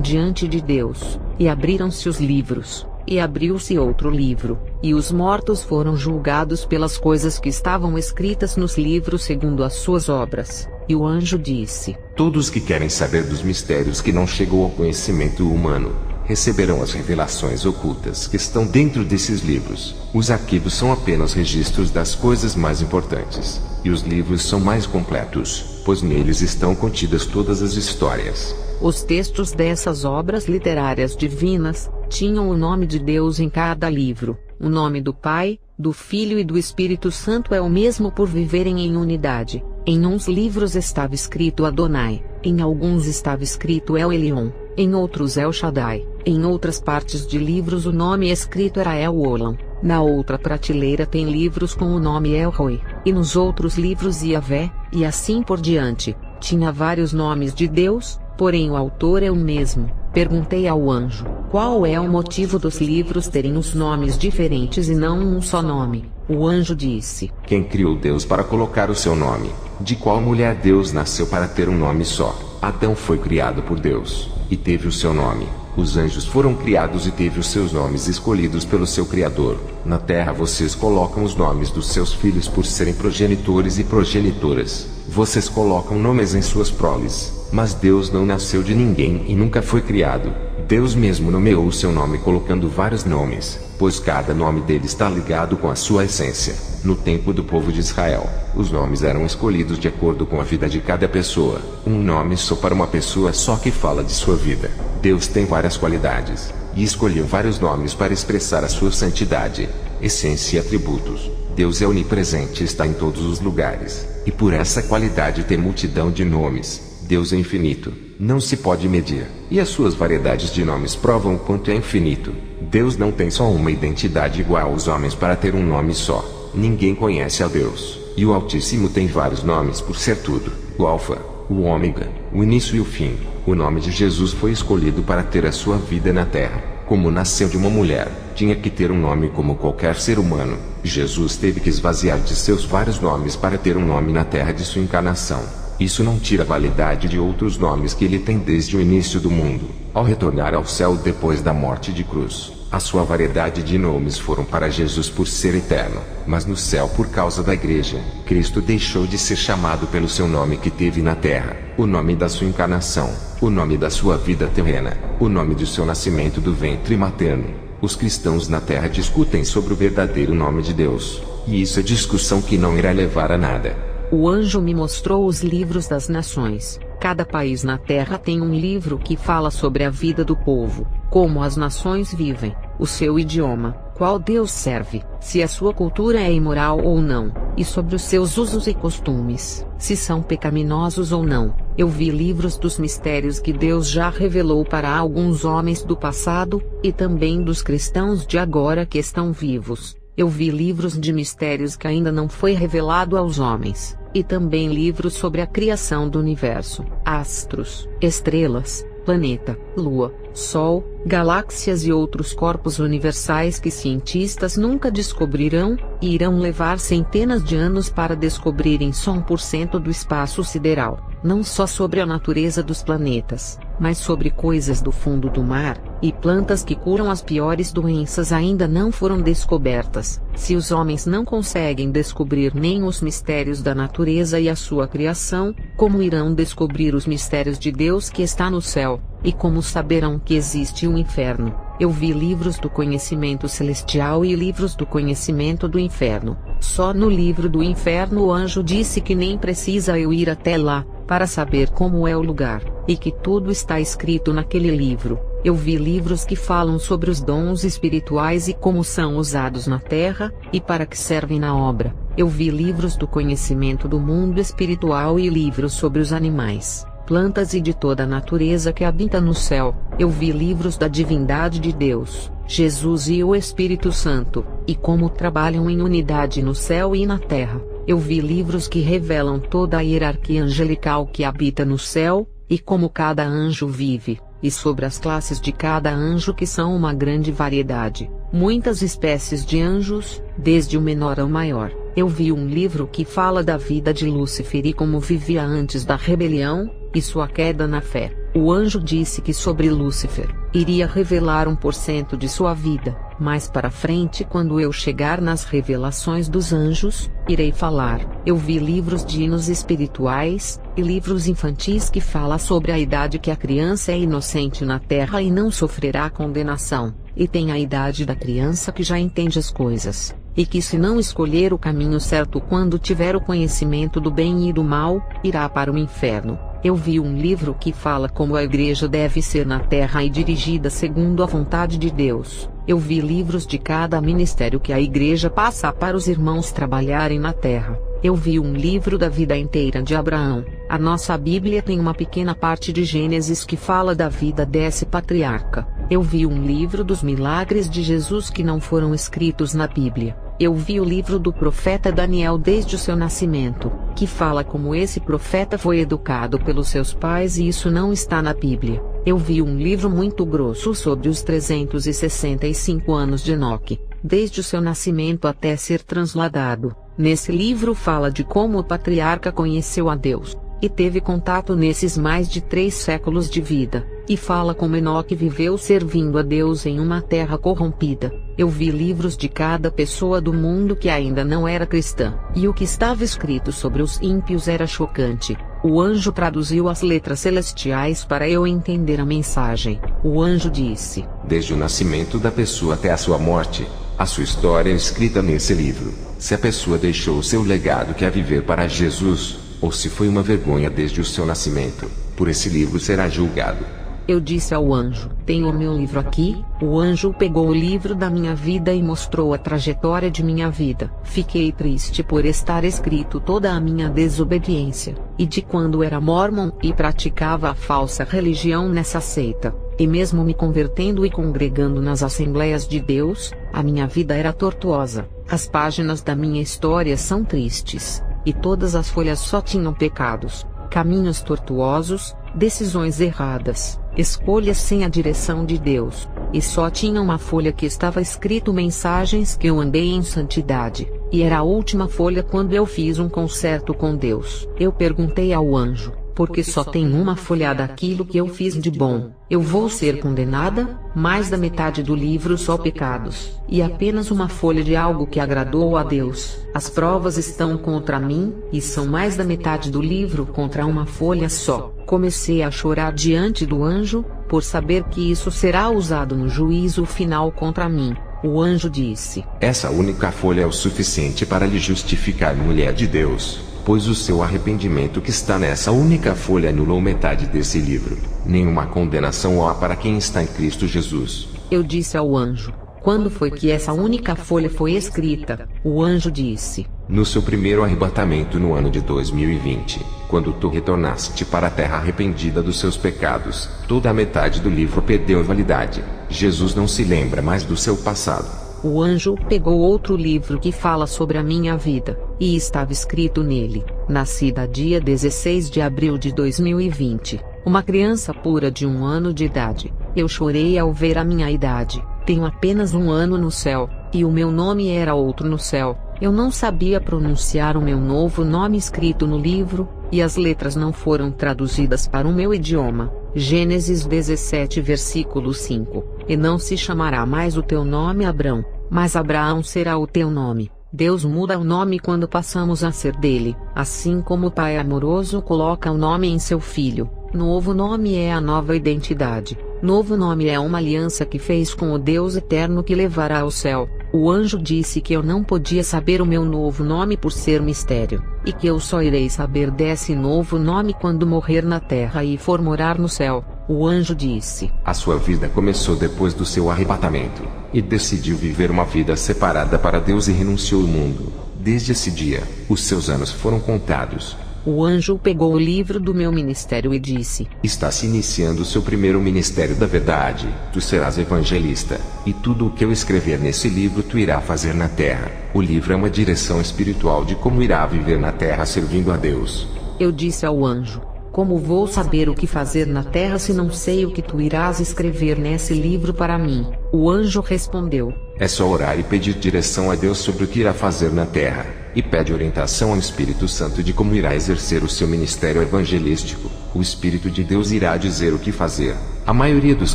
diante de Deus, e abriram-se os livros, e abriu-se outro livro, e os mortos foram julgados pelas coisas que estavam escritas nos livros segundo as suas obras. E o anjo disse: Todos que querem saber dos mistérios que não chegou ao conhecimento humano, receberão as revelações ocultas que estão dentro desses livros. Os arquivos são apenas registros das coisas mais importantes, e os livros são mais completos, pois neles estão contidas todas as histórias. Os textos dessas obras literárias divinas tinham o nome de Deus em cada livro. O nome do Pai, do Filho e do Espírito Santo é o mesmo por viverem em unidade. Em uns livros estava escrito Adonai, em alguns estava escrito El Elyon, em outros El Shaddai, em outras partes de livros o nome escrito era El Olam. Na outra prateleira tem livros com o nome El Roi, e nos outros livros Yahvé, e assim por diante. Tinha vários nomes de Deus, porém o autor é o mesmo. Perguntei ao anjo, qual é o motivo dos livros terem os nomes diferentes e não um só nome? O anjo disse: Quem criou Deus para colocar o seu nome? De qual mulher Deus nasceu para ter um nome só? Adão foi criado por Deus, e teve o seu nome. Os anjos foram criados e teve os seus nomes escolhidos pelo seu Criador. Na terra vocês colocam os nomes dos seus filhos por serem progenitores e progenitoras. Vocês colocam nomes em suas proles. Mas Deus não nasceu de ninguém e nunca foi criado. Deus mesmo nomeou o seu nome colocando vários nomes, pois cada nome dele está ligado com a sua essência. No tempo do povo de Israel, os nomes eram escolhidos de acordo com a vida de cada pessoa. Um nome só para uma pessoa só que fala de sua vida. Deus tem várias qualidades, e escolheu vários nomes para expressar a sua santidade, essência e atributos. Deus é onipresente e está em todos os lugares, e por essa qualidade tem multidão de nomes. Deus é infinito, não se pode medir, e as suas variedades de nomes provam o quanto é infinito. Deus não tem só uma identidade igual aos homens para ter um nome só. Ninguém conhece a Deus, e o Altíssimo tem vários nomes por ser tudo: o Alfa, o Ômega, o início e o fim. O nome de Jesus foi escolhido para ter a sua vida na terra. Como nasceu de uma mulher, tinha que ter um nome como qualquer ser humano. Jesus teve que esvaziar de seus vários nomes para ter um nome na terra de sua encarnação. Isso não tira a validade de outros nomes que ele tem desde o início do mundo. Ao retornar ao céu depois da morte de cruz, a sua variedade de nomes foram para Jesus por ser eterno. Mas no céu, por causa da igreja, Cristo deixou de ser chamado pelo seu nome que teve na terra, o nome da sua encarnação, o nome da sua vida terrena, o nome do seu nascimento do ventre materno. Os cristãos na terra discutem sobre o verdadeiro nome de Deus, e isso é discussão que não irá levar a nada. O anjo me mostrou os livros das nações. Cada país na terra tem um livro que fala sobre a vida do povo, como as nações vivem, o seu idioma, qual Deus serve, se a sua cultura é imoral ou não, e sobre os seus usos e costumes, se são pecaminosos ou não. Eu vi livros dos mistérios que Deus já revelou para alguns homens do passado, e também dos cristãos de agora que estão vivos. Eu vi livros de mistérios que ainda não foi revelado aos homens, e também livros sobre a criação do universo, astros, estrelas, planeta, lua, sol, galáxias e outros corpos universais que cientistas nunca descobrirão, e irão levar centenas de anos para descobrirem só 1% do espaço sideral. Não só sobre a natureza dos planetas, mas sobre coisas do fundo do mar, e plantas que curam as piores doenças ainda não foram descobertas. Se os homens não conseguem descobrir nem os mistérios da natureza e a sua criação, como irão descobrir os mistérios de Deus que está no céu? E como saberão que existe um inferno? Eu vi livros do conhecimento celestial e livros do conhecimento do inferno. Só no livro do inferno o anjo disse que nem precisa eu ir até lá, para saber como é o lugar, e que tudo está escrito naquele livro. Eu vi livros que falam sobre os dons espirituais e como são usados na terra, e para que servem na obra. Eu vi livros do conhecimento do mundo espiritual e livros sobre os animais, plantas e de toda a natureza que habita no céu. Eu vi livros da divindade de Deus, Jesus e o Espírito Santo, e como trabalham em unidade no céu e na terra. Eu vi livros que revelam toda a hierarquia angelical que habita no céu, e como cada anjo vive, e sobre as classes de cada anjo que são uma grande variedade, muitas espécies de anjos, desde o menor ao maior. Eu vi um livro que fala da vida de Lúcifer e como vivia antes da rebelião, e sua queda na fé. O anjo disse que sobre Lúcifer, iria revelar 1% de sua vida. Mais para frente, quando eu chegar nas revelações dos anjos, irei falar. Eu vi livros de hinos espirituais, e livros infantis que fala sobre a idade que a criança é inocente na terra e não sofrerá condenação, e tem a idade da criança que já entende as coisas, e que se não escolher o caminho certo quando tiver o conhecimento do bem e do mal, irá para o inferno. Eu vi um livro que fala como a igreja deve ser na terra e dirigida segundo a vontade de Deus. Eu vi livros de cada ministério que a igreja passa para os irmãos trabalharem na terra. Eu vi um livro da vida inteira de Abraão. A nossa Bíblia tem uma pequena parte de Gênesis que fala da vida desse patriarca. Eu vi um livro dos milagres de Jesus que não foram escritos na Bíblia. Eu vi o livro do profeta Daniel desde o seu nascimento, que fala como esse profeta foi educado pelos seus pais e isso não está na Bíblia. Eu vi um livro muito grosso sobre os 365 anos de Enoque, desde o seu nascimento até ser transladado. Nesse livro fala de como o patriarca conheceu a Deus, e teve contato nesses mais de 3 séculos de vida, e fala como Enoque viveu servindo a Deus em uma terra corrompida. Eu vi livros de cada pessoa do mundo que ainda não era cristã, e o que estava escrito sobre os ímpios era chocante. O anjo traduziu as letras celestiais para eu entender a mensagem. O anjo disse: Desde o nascimento da pessoa até a sua morte, a sua história é escrita nesse livro. Se a pessoa deixou o seu legado que é viver para Jesus, ou se foi uma vergonha desde o seu nascimento, por esse livro será julgado. Eu disse ao anjo: tenho o meu livro aqui. O anjo pegou o livro da minha vida e mostrou a trajetória de minha vida. Fiquei triste por estar escrito toda a minha desobediência, e de quando era mórmon e praticava a falsa religião nessa seita. E mesmo me convertendo e congregando nas Assembleias de Deus, a minha vida era tortuosa. As páginas da minha história são tristes, e todas as folhas só tinham pecados, caminhos tortuosos, decisões erradas, escolhas sem a direção de Deus, e só tinha uma folha que estava escrito mensagens que eu andei em santidade, e era a última folha quando eu fiz um concerto com Deus. Eu perguntei ao anjo: porque só tem uma folha daquilo que eu fiz de bom, eu vou ser condenada? Mais da metade do livro só pecados, e apenas uma folha de algo que agradou a Deus. As provas estão contra mim, e são mais da metade do livro contra uma folha só. Comecei a chorar diante do anjo, por saber que isso será usado no juízo final contra mim. O anjo disse: essa única folha é o suficiente para lhe justificar, mulher de Deus, pois o seu arrependimento que está nessa única folha anulou metade desse livro. Nenhuma condenação há para quem está em Cristo Jesus. Eu disse ao anjo: quando foi que essa única folha foi escrita? O anjo disse: no seu primeiro arrebatamento no ano de 2020, quando tu retornaste para a terra arrependida dos seus pecados. Toda a metade do livro perdeu a validade. Jesus não se lembra mais do seu passado. O anjo pegou outro livro que fala sobre a minha vida, e estava escrito nele: nascida dia 16 de abril de 2020, uma criança pura de 1 ano de idade. Eu chorei ao ver a minha idade. Tenho apenas 1 ano no céu, e o meu nome era outro no céu. Eu não sabia pronunciar o meu novo nome escrito no livro, e as letras não foram traduzidas para o meu idioma. Gênesis 17 versículo 5. E não se chamará mais o teu nome Abrão, mas Abraão será o teu nome. Deus muda o nome quando passamos a ser dele, assim como o pai amoroso coloca o nome em seu filho. Novo nome é a nova identidade. Novo nome é uma aliança que fez com o Deus eterno que levará ao céu. O anjo disse que eu não podia saber o meu novo nome por ser mistério, e que eu só irei saber desse novo nome quando morrer na terra e for morar no céu. O anjo disse: a sua vida começou depois do seu arrebatamento, e decidiu viver uma vida separada para Deus e renunciou ao mundo. Desde esse dia, os seus anos foram contados. O anjo pegou o livro do meu ministério e disse: está se iniciando o seu primeiro ministério da verdade. Tu serás evangelista, e tudo o que eu escrever nesse livro tu irá fazer na terra. O livro é uma direção espiritual de como irá viver na terra servindo a Deus. Eu disse ao anjo: como vou saber o que fazer na terra se não sei o que tu irás escrever nesse livro para mim? O anjo respondeu: é só orar e pedir direção a Deus sobre o que irá fazer na terra, e pede orientação ao Espírito Santo de como irá exercer o seu ministério evangelístico. O Espírito de Deus irá dizer o que fazer. A maioria dos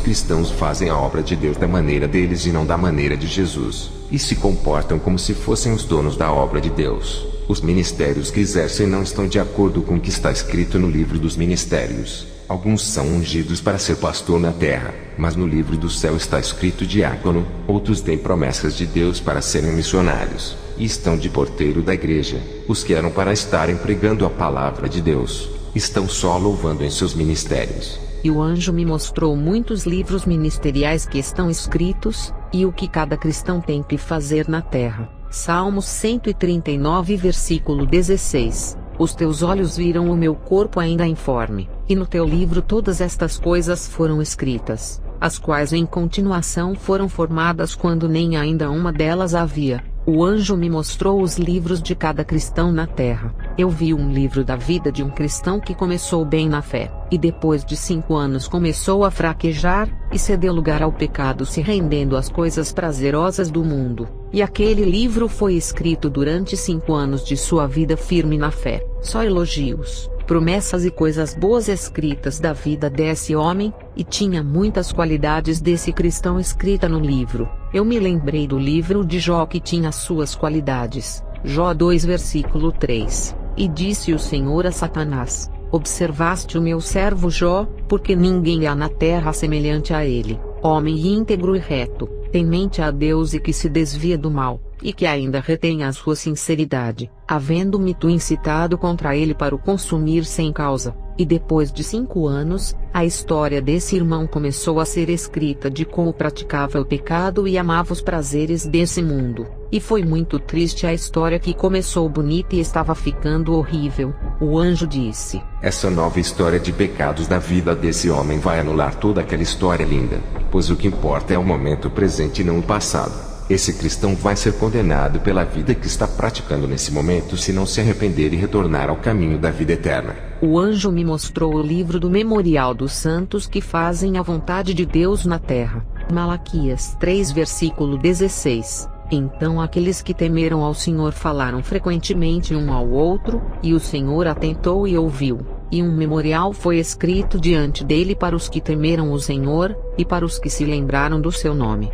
cristãos fazem a obra de Deus da maneira deles e não da maneira de Jesus, e se comportam como se fossem os donos da obra de Deus. Os ministérios que exercem não estão de acordo com o que está escrito no livro dos ministérios. Alguns são ungidos para ser pastor na terra, mas no livro do céu está escrito diácono. Outros têm promessas de Deus para serem missionários, e estão de porteiro da igreja. Os que eram para estarem pregando a palavra de Deus, estão só louvando em seus ministérios. E o anjo me mostrou muitos livros ministeriais que estão escritos, e o que cada cristão tem que fazer na terra. Salmos 139 versículo 16. Os teus olhos viram o meu corpo ainda informe, e no teu livro todas estas coisas foram escritas, as quais em continuação foram formadas quando nem ainda uma delas havia. O anjo me mostrou os livros de cada cristão na terra. Eu vi um livro da vida de um cristão que começou bem na fé, e depois de 5 anos começou a fraquejar, e cedeu lugar ao pecado se rendendo às coisas prazerosas do mundo. E aquele livro foi escrito durante 5 anos de sua vida firme na fé. Só elogios, promessas e coisas boas escritas da vida desse homem, e tinha muitas qualidades desse cristão escrita no livro. Eu me lembrei do livro de Jó que tinha suas qualidades. Jó 2 versículo 3. E disse o Senhor a Satanás: Observaste o meu servo Jó, porque ninguém há na terra semelhante a ele, homem íntegro e reto, temente a Deus e que se desvia do mal, e que ainda retém a sua sinceridade, havendo-me tu incitado contra ele para o consumir sem causa. E depois de 5 anos, a história desse irmão começou a ser escrita de como praticava o pecado e amava os prazeres desse mundo. E foi muito triste a história que começou bonita e estava ficando horrível. O anjo disse: essa nova história de pecados da vida desse homem vai anular toda aquela história linda, pois o que importa é o momento presente e não o passado. Esse cristão vai ser condenado pela vida que está praticando nesse momento se não se arrepender e retornar ao caminho da vida eterna. O anjo me mostrou o livro do memorial dos santos que fazem a vontade de Deus na terra. Malaquias 3 versículo 16. Então aqueles que temeram ao Senhor falaram frequentemente um ao outro, e o Senhor atentou e ouviu. E um memorial foi escrito diante dele para os que temeram o Senhor, e para os que se lembraram do seu nome.